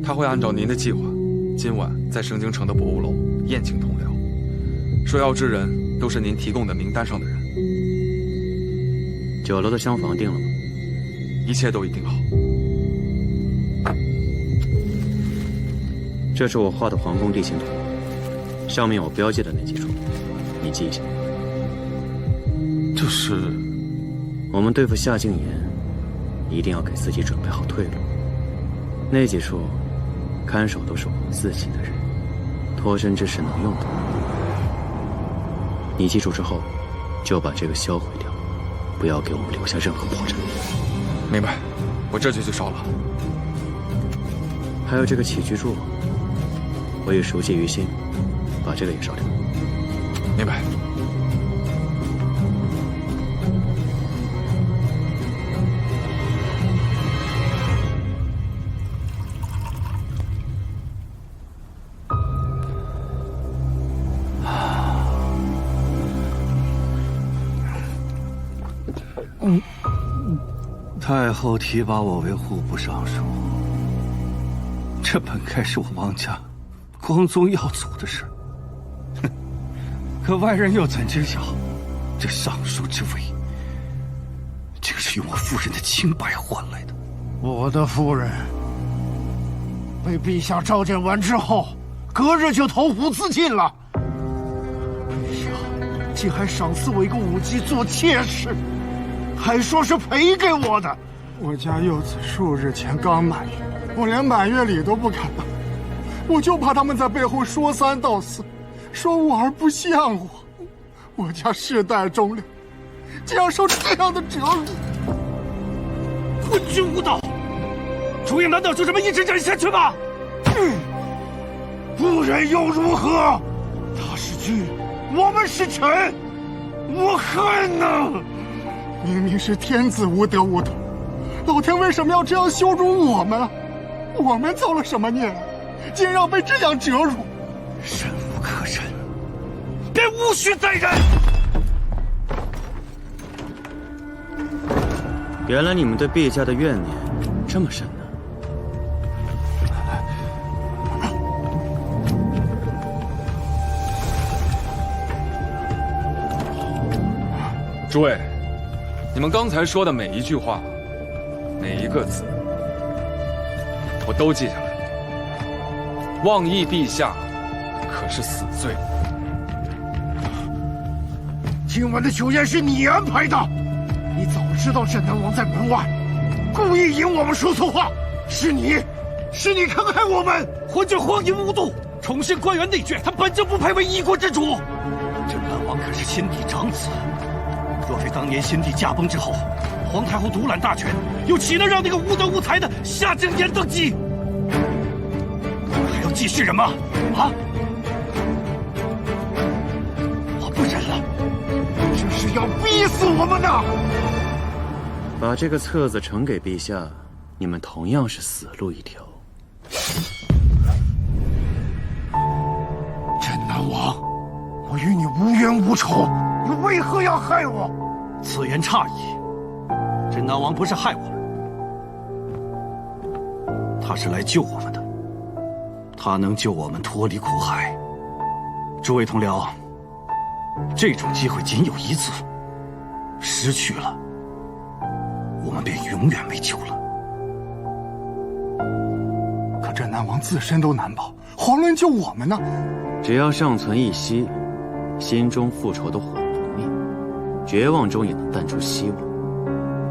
O: 他会按照您的计划，今晚在盛京城的博物楼宴请同僚，受邀之人都是您提供的名单上的人。
I: 酒楼的厢房定了吗？
O: 一切都已定好。
I: 这是我画的皇宫地形图，上面我标记的那几处，你记一下。
O: 这是
I: 我们对付夏静言，一定要给自己准备好退路。那几处看守都是我们自己的人，脱身之时能用的。你记住之后，就把这个销毁掉，不要给我们留下任何破绽。
O: 明白，我这就去烧了。
I: 还有这个起居柱，我也熟记于心，把这个也烧掉。
O: 明白。
D: 太后提拔我为户部尚书，这本该是我王家光宗耀祖的事，哼！可外人又怎知晓，这尚书之位，竟是用我夫人的清白换来的。
P: 我的夫人被陛下召见完之后，隔日就投湖自尽了。陛下竟还赏赐我一个舞姬做妾室，还说是赔给我的。
Q: 我家幼子数日前刚满月，我连满月礼都不敢办，我就怕他们在背后说三道四，说我儿不像我。我家世代忠良，竟要受这样的折辱！
P: 昏君无道，主应难道就这么一直忍下去吗？不忍又如何？他是君，我们是臣，我恨呐！
Q: 明明是天子无德无头，老天为什么要这样羞辱我们？我们造了什么孽，竟然要被这样折辱？
P: 忍无可忍，便无需再忍。
I: 原来你们对陛下的怨念这么深呢。
O: 诸位，你们刚才说的每一句话，每一个字，我都记下来了。妄议陛下，可是死罪。
P: 今晚的酒宴是你安排的，你早知道镇南王在门外，故意引我们说错话，是你坑害我们！
D: 昏君荒淫无度，宠信官员内眷，他本就不配为一国之主。镇南王可是先帝长子，若非当年先帝驾崩之后，皇太后独揽大权，又岂能让那个无德无才的夏敬言登基？你们还要继续忍吗？啊！我不忍了，
P: 这是要逼死我们呐！
I: 把这个册子呈给陛下，你们同样是死路一条。
P: 镇南王，我与你无冤无仇，你为何要害我？
D: 此言差矣。镇南王不是害我们，他是来救我们的，他能救我们脱离苦海。诸位同僚，这种机会仅有一次，失去了，我们便永远没救了。
Q: 可镇南王自身都难保，遑论救我们呢？
I: 只要尚存一息，心中复仇的火不灭，绝望中也能淡出希望。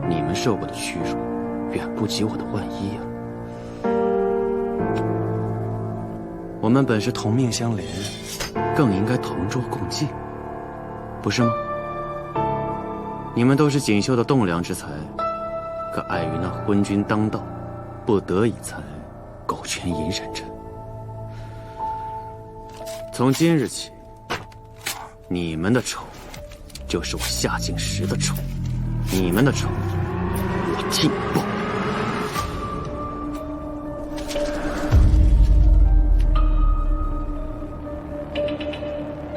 I: 你们受过的屈辱，远不及我的万一啊！我们本是同命相连，更应该同舟共济，不是吗？你们都是锦绣的栋梁之才，可碍于那昏君当道，不得已才苟全隐忍着。从今日起，你们的仇，就是我夏敬时的仇；你们的仇，我尽报。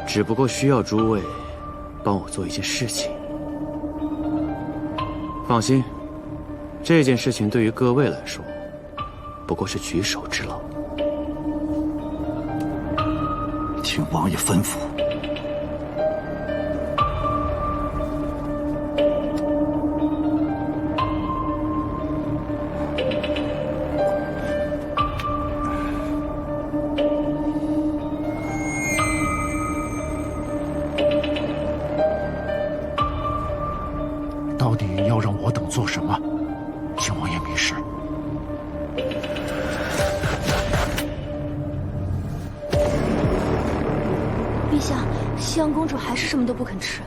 I: 只不过需要诸位帮我做一件事情。放心，这件事情对于各位来说，不过是举手之劳。
D: 请王爷吩咐。
P: 到底要让我等做什么？请王爷明示。
A: 陛下，西阳公主还是什么都不肯吃。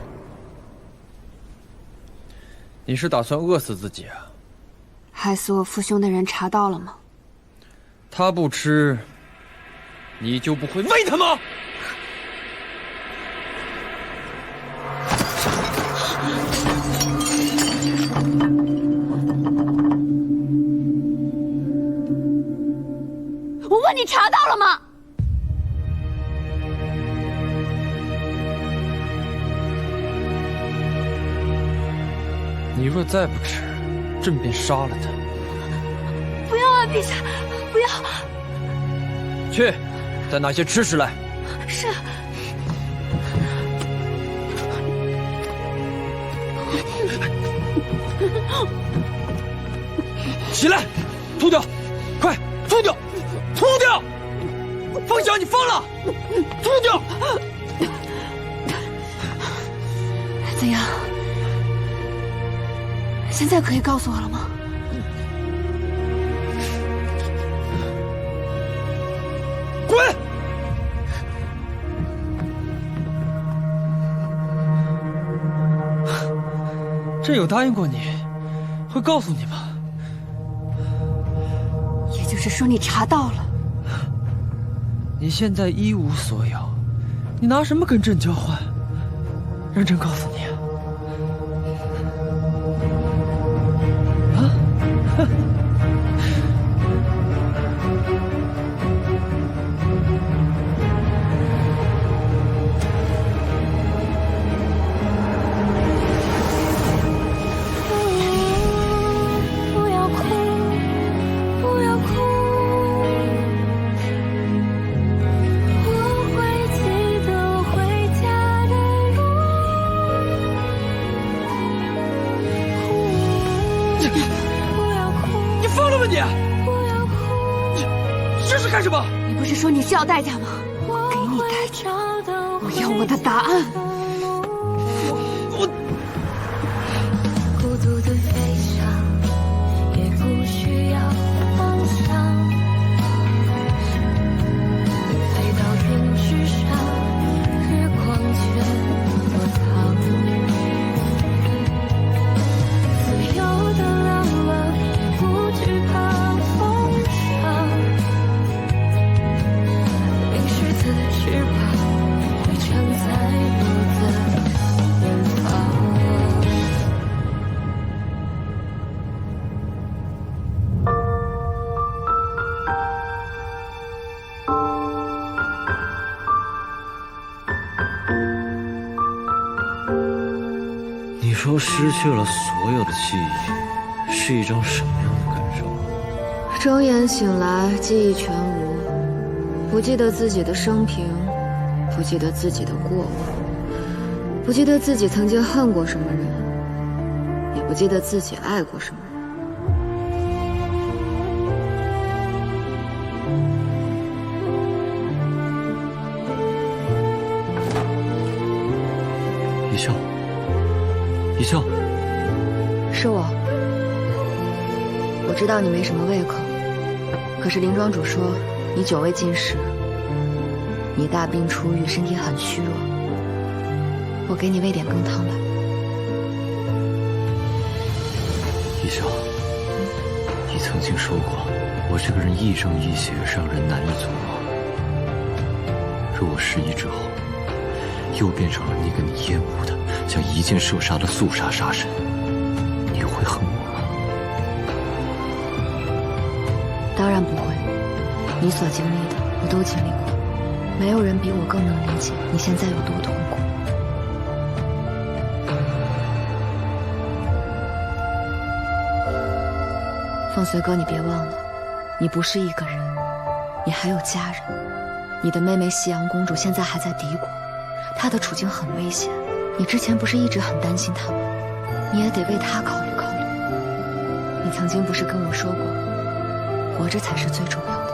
G: 你是打算饿死自己啊？
J: 害死我父兄的人查到了吗？
G: 他不吃，你就不会喂他吗？
J: 我问你查到了吗？
G: 你若再不吃，朕便杀了他。
A: 不要啊，陛下，不要！
G: 去，带那些吃食来。
A: 是。
G: 起来，吐掉，快吐掉，吐掉！凤翔，你疯了！吐掉！
A: 怎样？现在可以告诉我了吗？
G: 滚！朕有答应过你，会告诉你吗？
J: 也就是说，你查到了。
G: 你现在一无所有，你拿什么跟朕交换？让朕告诉你啊！你疯了吧你？这是干什么？
J: 你不是说你需要代价吗？我给你代价，我要我的答案。
L: 孤独的飞翔，也不需要方向。飞到天之上，日光全躲藏。自由的浪漫，不惧怕风沙。淋湿的翅膀，会承载我的远方。
D: 你说失去了所有的记忆，是一种什么样的感受？
F: 睁眼醒来，记忆全无，不记得自己的生平，不记得自己的过往，不记得自己曾经恨过什么人，也不记得自己爱过什么人。
D: 一笑，一笑，
F: 是我。我知道你没什么胃口，可是林庄主说你久未进食，你大病初愈，身体很虚弱，我给你喂点羹汤吧。
D: 一笑，你曾经说过，我这个人亦正亦邪，让人难以琢磨。若我失忆之后，又变成了那个你厌恶的、将一箭射杀的肃杀杀神，你会恨我吗？
F: 当然不会，你所经历的我都经历过，没有人比我更能理解你现在有多痛苦。凤随哥，你别忘了，你不是一个人，你还有家人。你的妹妹夕阳公主现在还在敌国，她的处境很危险。你之前不是一直很担心她吗？你也得为她考虑考虑。你曾经不是跟我说过，活着才是最重要的，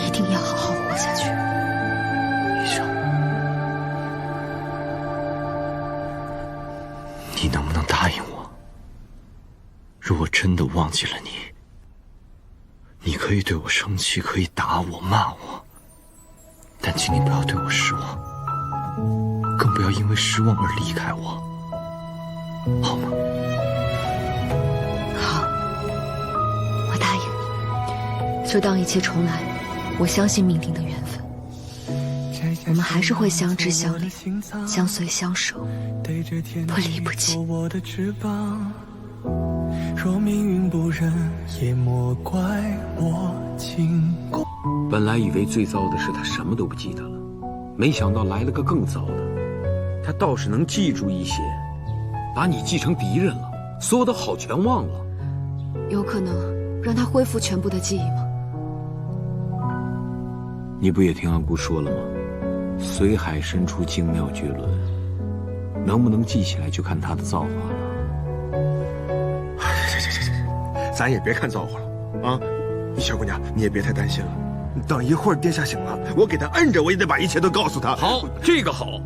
F: 一定要好好活下去。
D: 一笑，你能不能答应我，如果真的忘记了你，你可以对我生气，可以打我骂我，但请你不要对我失望，更不要因为失望而离开我，好吗？
F: 好，我答应你。就当一切重来，我相信命定的缘分，我们还是会相知相恋，相随相守，不离不弃。
L: 若命运不忍，也莫怪我轻狂。
K: 本来以为最糟的是他什么都不记得了，没想到来了个更糟的，他倒是能记住一些，把你记成敌人了，所有的好全忘了。
F: 有可能让他恢复全部的记忆吗？
K: 你不也听安姑说了吗？随海深处精妙绝伦，能不能记起来就看他的造化了。
R: 咱也别看造化了啊！小姑娘，你也别太担心了。等一会儿殿下醒了，我给他摁着，我也得把一切都告诉他。
K: 好，这个好。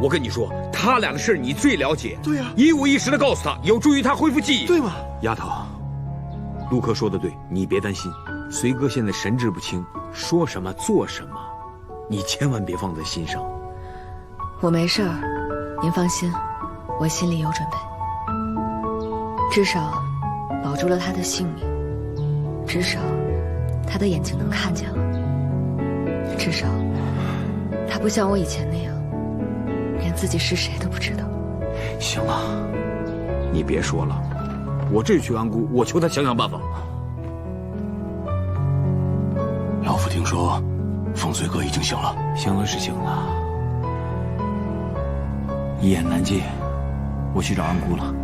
K: 我跟你说，他俩的事你最了解。
R: 对呀，
K: 一五一十的告诉他，有助于他恢复记忆。
R: 对吗？
K: 丫头，陆克说的对，你别担心。随哥现在神志不清，说什么做什么，你千万别放在心上。
F: 我没事儿，您放心，我心里有准备。至少保住了他的性命，至少他的眼睛能看见了，至少他不像我以前那样，连自己是谁都不知道。
K: 行了，你别说了，我这去安姑，我求他想想办法。
C: 老夫听说，凤随哥已经醒了。
K: 醒了是醒了，一言难尽，我去找安姑了。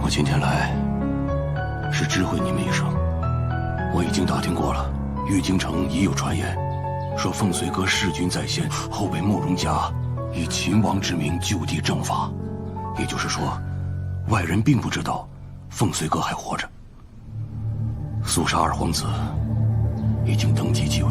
C: 我今天来，是知会你们一声，我已经打听过了，玉京城已有传言，说凤随阁弑君在先，后被慕容家以秦王之名就地正法。也就是说，外人并不知道凤随阁还活着。肃杀二皇子已经登基继位。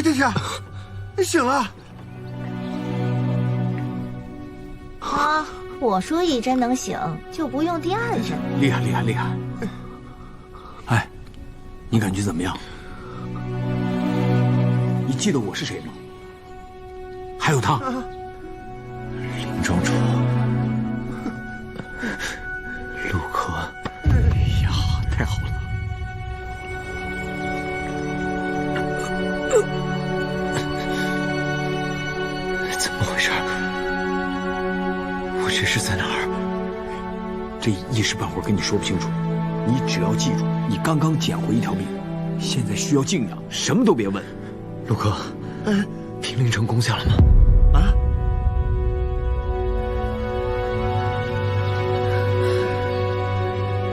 R: 殿下，你醒了。
N: 啊，我说一针能醒，就不用第二针。
C: 厉害厉害厉害！哎，你感觉怎么样？你记得我是谁吗？还有他，林庄主，陆柯。哎呀，太好了！怎么回事？我这是在哪儿？
B: 这一时半会儿跟你说不清楚。你只要记住，你刚刚捡回一条命，现在需要静养，什么都别问。
I: 陆柯，平陵城攻下了吗？
R: 啊？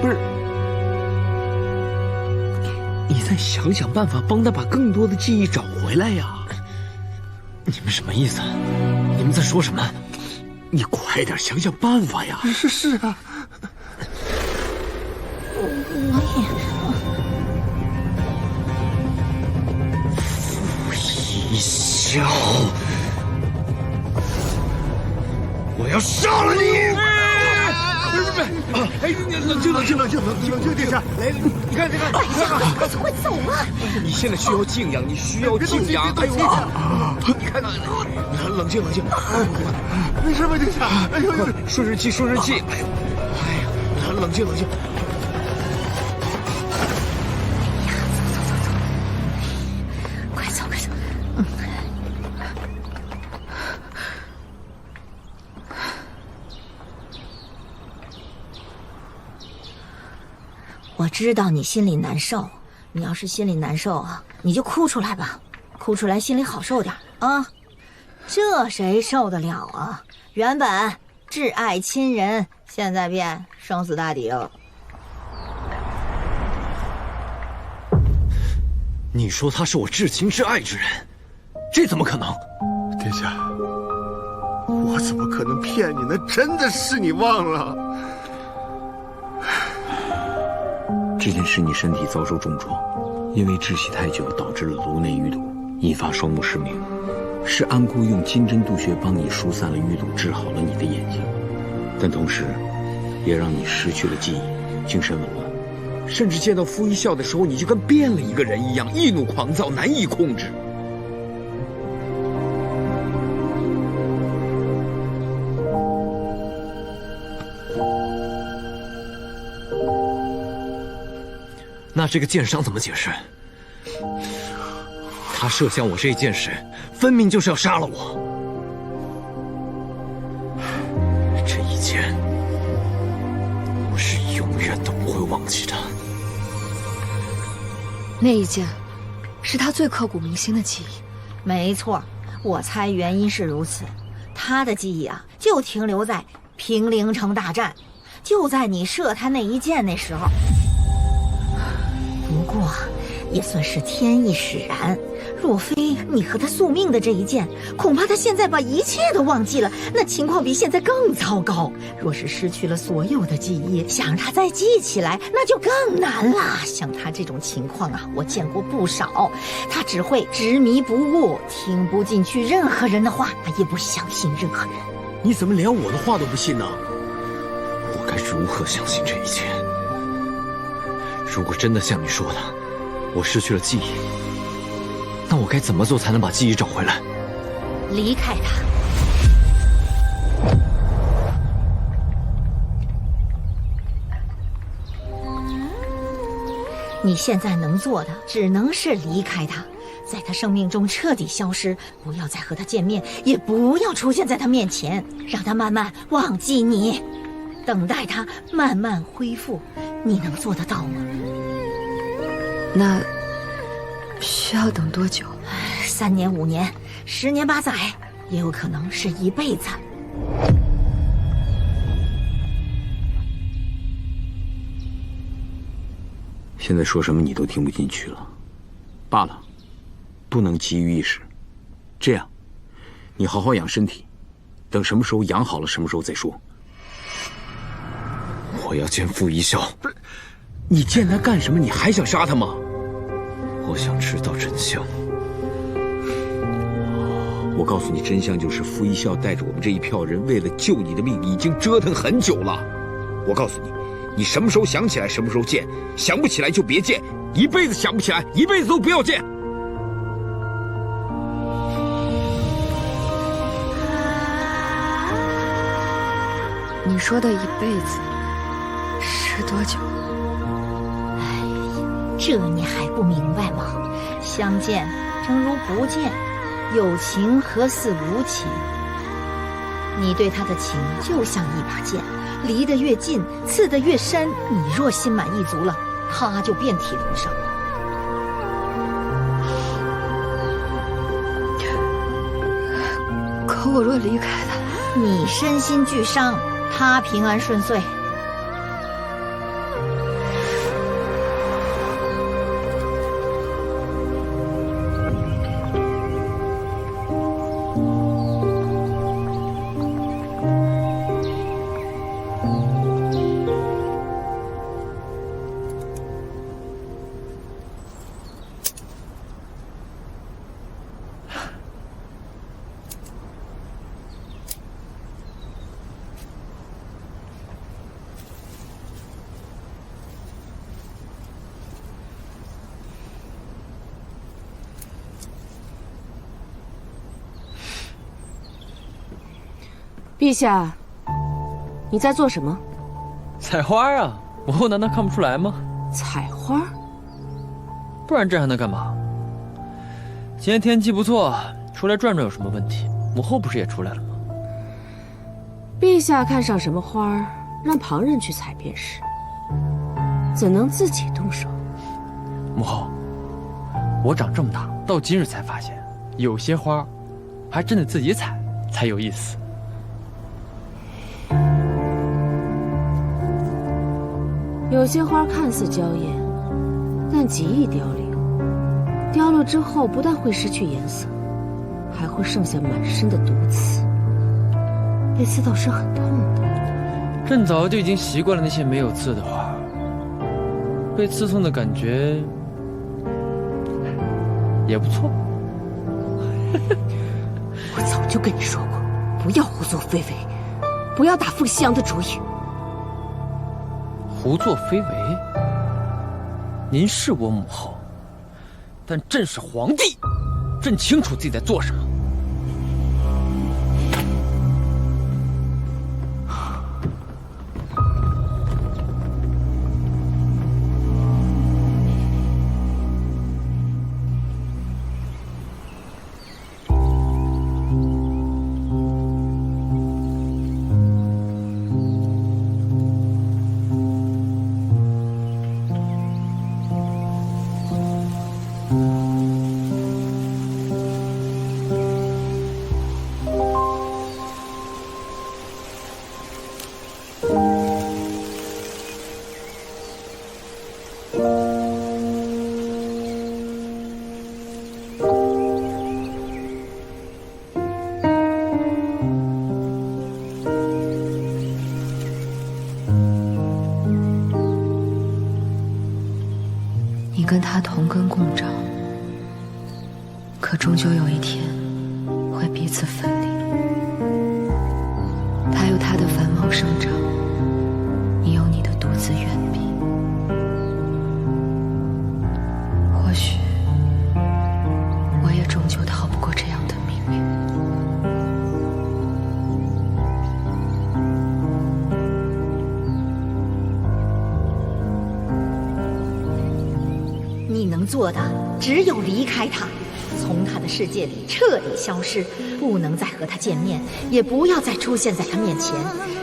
B: 不是，你再想想办法，帮他把更多的记忆找回来呀！
I: 你们什么意思？你们在说什么？
B: 你快点想想办法呀！
R: 是啊。
B: 傅一笑，我要杀了你！哎，冷静，殿下，来，你看，
N: 快走啊！
K: 你现在需要静养，你需要静养。哎呦，你看到，冷静。
R: 没事吧，殿下？哎呦，
K: 顺日气。哎呀，冷静。
N: 快走。我知道你心里难受，你要是心里难受啊，你就哭出来吧，哭出来心里好受点啊。这谁受得了啊？原本挚爱亲人，现在变生死大敌了。
I: 你说他是我至亲至爱之人，这怎么可能？
R: 殿下，我怎么可能骗你呢？真的是你忘了。
B: 这件事你身体遭受重创，因为窒息太久导致了颅内淤堵，引发双目失明。是安姑用金针渡穴帮你疏散了淤堵，治好了你的眼睛，但同时也让你失去了记忆，精神紊乱，甚至见到傅一笑的时候，你就跟变了一个人一样，易怒狂躁，难以控制。
I: 那这个箭伤怎么解释？他射向我这一箭时，分明就是要杀了我。这一箭，我是永远都不会忘记的。
F: 那一箭，是他最刻骨铭心的记忆。
N: 没错，我猜原因是如此。他的记忆啊，就停留在平陵城大战，就在你射他那一箭那时候。不过，也算是天意使然。若非你和他宿命的这一箭，恐怕他现在把一切都忘记了，那情况比现在更糟糕。若是失去了所有的记忆，想让他再记起来，那就更难了。像他这种情况啊，我见过不少。他只会执迷不悟，听不进去任何人的话，也不相信任何人。
I: 你怎么连我的话都不信呢？我该如何相信这一切？如果真的像你说的，我失去了记忆，那我该怎么做才能把记忆找回来？
N: 离开他。你现在能做的只能是离开他，在他生命中彻底消失，不要再和他见面，也不要出现在他面前，让他慢慢忘记你，等待他慢慢恢复。你能做得到吗？
F: 那需要等多久
N: ？3年、5年、10年8载，也有可能是一辈子。
B: 现在说什么你都听不进去了，罢了，不能急于一时。这样，你好好养身体，等什么时候养好了，什么时候再说。我要见傅一笑。不是，你见他干什么？你还想杀他吗？
D: 我想知道真相。
B: 我告诉你，真相就是傅一笑带着我们这一票人，为了救你的命，已经折腾很久了。我告诉你，你什么时候想起来，什么时候见，想不起来就别见，一辈子想不起来，一辈子都不要见。
F: 你说的一辈子是多久？
N: 这你还不明白吗？相见正如不见，有情何似无情。你对他的情就像一把剑，离得越近，刺得越深。你若心满意足了，他就遍体鳞伤。
F: 可我若离开他，
N: 你身心俱伤，他平安顺遂。
M: 陛下，你在做什么？
G: 采花啊！母后难道看不出来吗？
M: 采花？
G: 不然这还能干嘛？今天天气不错，出来转转有什么问题？母后不是也出来了吗？
M: 陛下看上什么花，让旁人去采便是，怎能自己动手？
G: 母后，我长这么大，到今日才发现，有些花，还真得自己采才有意思。
M: 有些花看似娇艳，但极易凋零。凋了之后，不但会失去颜色，还会剩下满身的毒刺，被刺到是很痛的。
G: 朕早就已经习惯了那些没有刺的花，被刺痛的感觉也不错。
M: 我早就跟你说过，不要胡作非为，不要打傅西阳的主意。
G: 胡作非为？您是我母后，但朕是皇帝，朕清楚自己在做什么。
F: 你跟他同根共长，可终究有一天会彼此分离。他有他的繁茂生长，你有你的独自远避。或许我也终究逃不过这样的命运。
N: 你能做的只有离开他，从他的世界里彻底消失，不能再和他见面，也不要再出现在他面前，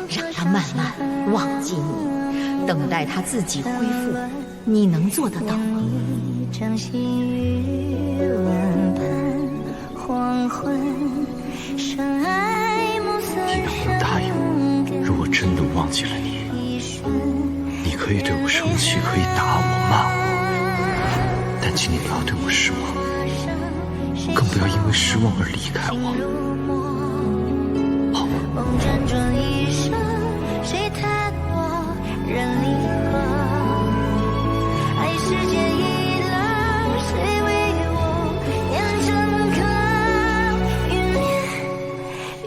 N: 让他慢慢忘记你，等待他自己恢复。你能做得到吗？
L: 掌心余温般黄昏，深爱暮色
I: 你能不能答应我，如果真的忘记了你，你可以对我生气，可以打我骂我，但请你不要对我失望，更不要因为失望而离开我，好吗？
L: 梦辗转一生，谁叹我人离合？爱世间一浪，谁为我演成歌？欲念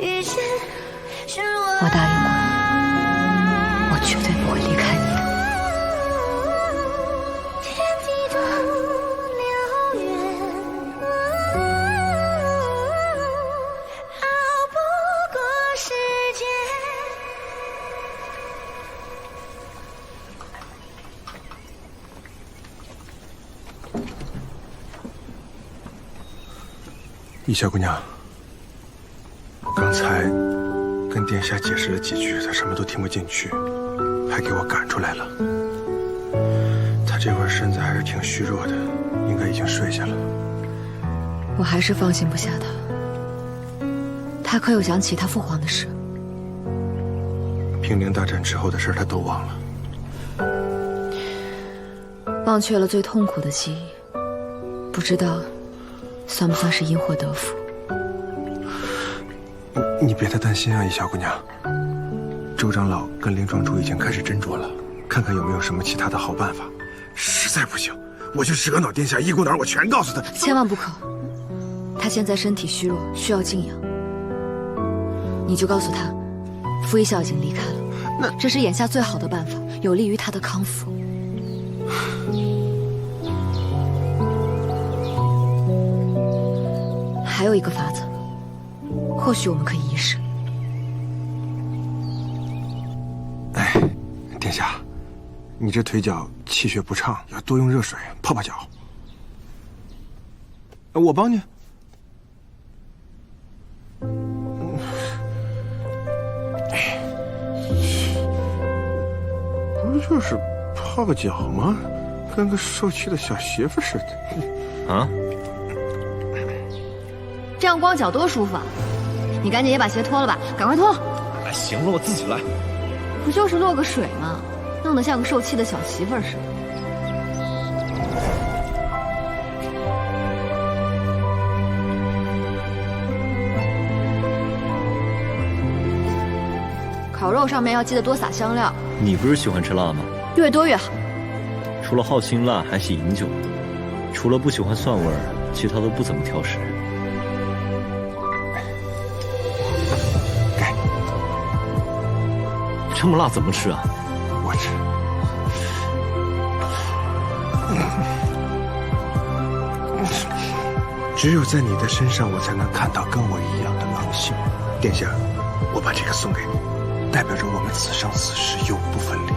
L: 遇见，是我
F: 答应过，我绝对不会离开你的。
L: 天地多辽远，熬不过时间。
R: 易小姑娘，我刚才跟殿下解释了几句，他什么都听不进去，还给我赶出来了。他这会儿身子还是挺虚弱的，应该已经睡下了。
F: 我还是放心不下他。他可有讲起他父皇的事？
R: 平陵大战之后的事他都忘了。
F: 忘却了最痛苦的记忆，不知道算不算是因祸得福？
R: 你别太担心啊，易小姑娘。周长老跟林庄主已经开始斟酌了，看看有没有什么其他的好办法。实在不行，我去蛇脑殿下一股脑，我全告诉他。
F: 千万不可！他现在身体虚弱，需要静养。你就告诉他，傅一笑已经离开了，这是眼下最好的办法，有利于他的康复。还有一个法子，或许我们可以一试。
R: 哎，殿下，你这腿脚气血不畅，要多用热水泡泡脚。我帮你。不就是泡个脚吗？跟个受气的小媳妇似的。
I: 啊？
F: 这样光脚多舒服啊！你赶紧也把鞋脱了吧，赶快脱！
I: 哎，行了，我自己来。
F: 不就是落个水吗？弄得像个受气的小媳妇似的。烤肉上面要记得多撒香料。
I: 你不是喜欢吃辣吗？
F: 越多越好。
I: 除了好辛辣，还喜饮酒。除了不喜欢蒜味儿，其他都不怎么挑食。这么辣怎么吃啊？
R: 我吃。只有在你的身上，我才能看到跟我一样的狼性。殿下，我把这个送给你，代表着我们此生此世永不分离。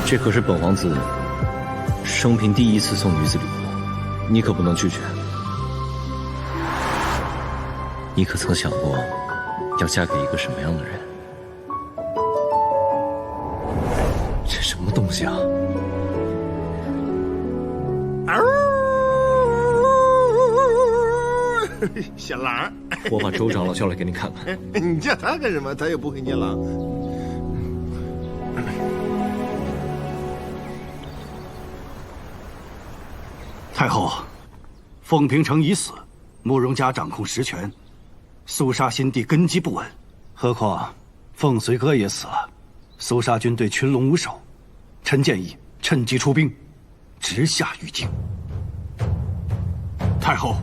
I: 这可是本皇子生平第一次送女子礼物，你可不能拒绝。你可曾想过，要嫁给一个什么样的人？这什么东西啊？
R: 小狼，
I: 我把周长老叫来给你看看。
R: 你叫他干什么？他又不会捏狼。
D: 太后，凤平城已死，慕容家掌控实权，肃杀新地根基不稳。何况凤随哥也死了，肃杀军队群龙无首。臣建议趁机出兵，直下玉京。
S: 太后，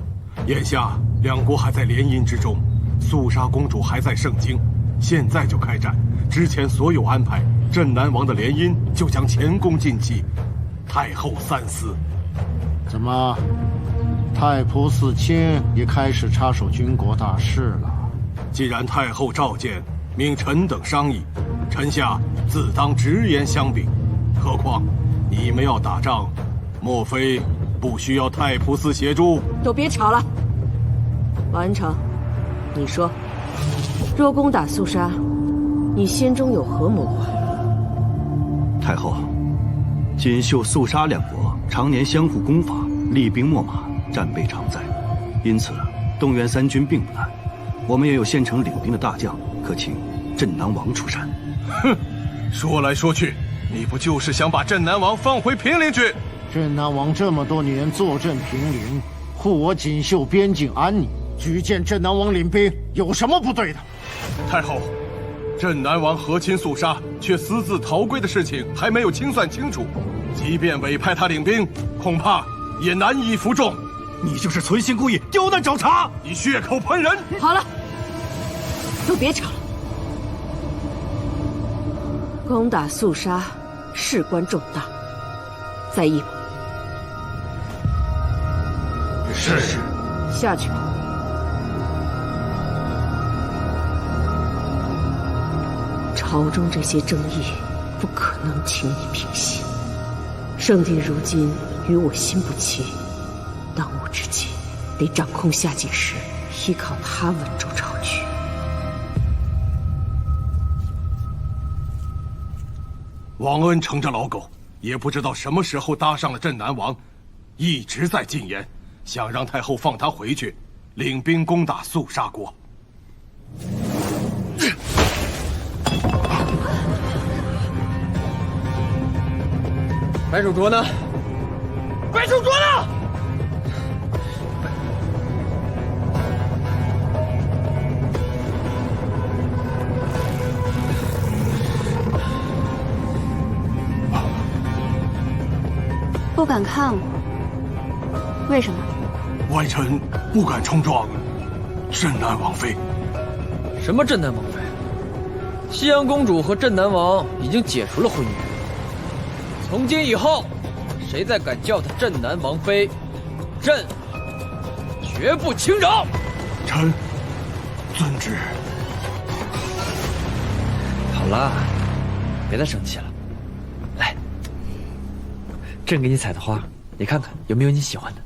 S: 眼下两国还在联姻之中，肃杀公主还在盛京，现在就开战，之前所有安排，镇南王的联姻就将前功尽弃。太后三思。
P: 怎么，太仆四卿也开始插手军国大事了？
S: 既然太后召见，命臣等商议，臣下自当直言相禀。何况你们要打仗，莫非不需要太仆寺协助？
M: 都别吵了。王安成，你说，若攻打肃杀，你心中有何谋划？
D: 太后，锦绣、肃杀两国常年相互攻伐，厉兵秣马，战备常在，因此动员三军并不难。我们也有现成领兵的大将，可请镇南王出山。
S: 哼，说来说去，你不就是想把镇南王放回平陵去？
P: 镇南王这么多年坐镇平陵，护我锦绣边境安宁，举荐镇南王领兵，有什么不对的？
S: 太后，镇南王和亲肃杀却私自逃归的事情还没有清算清楚，即便委派他领兵，恐怕也难以服众。
D: 你就是存心故意刁难找茬！
S: 你血口喷人！
M: 好了，都别吵了。攻打肃杀，事关重大，在意吗？
S: 是。
M: 下去吧。朝中这些争议，不可能轻易平息。圣帝如今与我心不齐，当务之急得掌控夏锦时，依靠他稳住朝局。
S: 王恩成这老狗，也不知道什么时候搭上了镇南王，一直在进言，想让太后放他回去，领兵攻打肃杀国。
G: 白手镯呢？白手镯呢？
J: 不敢看我，为什么？
S: 外臣不敢冲撞镇南王妃。
G: 什么镇南王妃？西阳公主和镇南王已经解除了婚约。从今以后，谁再敢叫她镇南王妃，朕绝不轻饶。
S: 臣遵旨。
G: 好了，别再生气了。来，朕给你采的花，你看看有没有你喜欢的。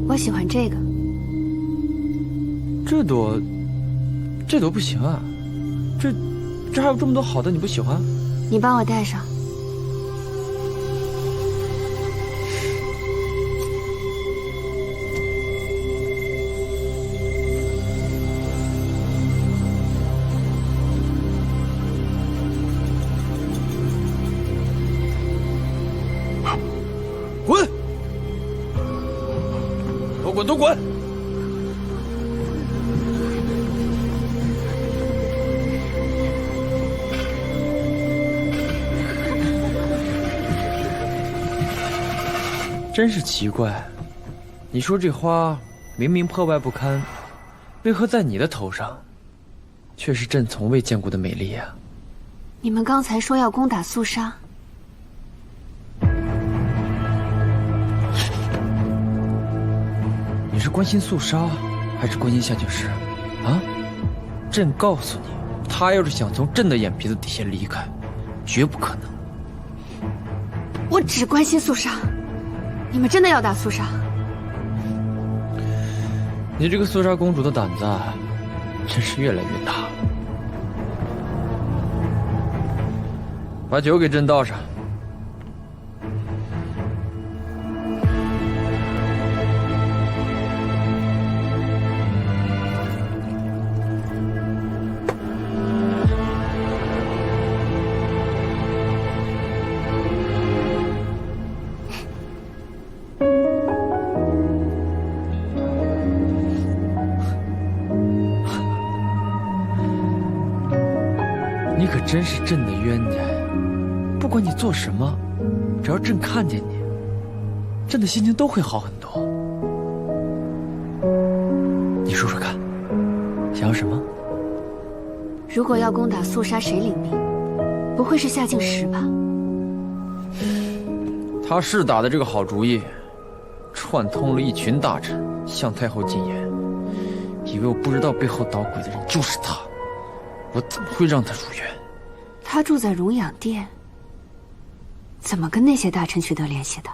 J: 我喜欢这个。
G: 这朵不行啊，这还有这么多好的，你不喜欢？
J: 你帮我带上。
G: 滚！都滚！都滚！真是奇怪，你说这花明明破败不堪，为何在你的头上，却是朕从未见过的美丽啊？
J: 你们刚才说要攻打肃杀，
G: 你是关心肃杀，还是关心夏景时？啊？朕告诉你，他要是想从朕的眼皮子底下离开，绝不可能。
J: 我只关心肃杀。你们真的要打肃杀？
G: 你这个肃杀公主的胆子，真是越来越大。把酒给朕倒上。你可真是朕的冤家，不管你做什么，只要朕看见你，朕的心情都会好很多。你说说看，想要什么？
J: 如果要攻打肃杀，谁领兵？不会是夏静时吧？
G: 他是打的这个好主意，串通了一群大臣向太后进言，以为我不知道背后捣鬼的人就是他，我怎么会让他入园？
J: 他住在荣养殿，怎么跟那些大臣取得联系的？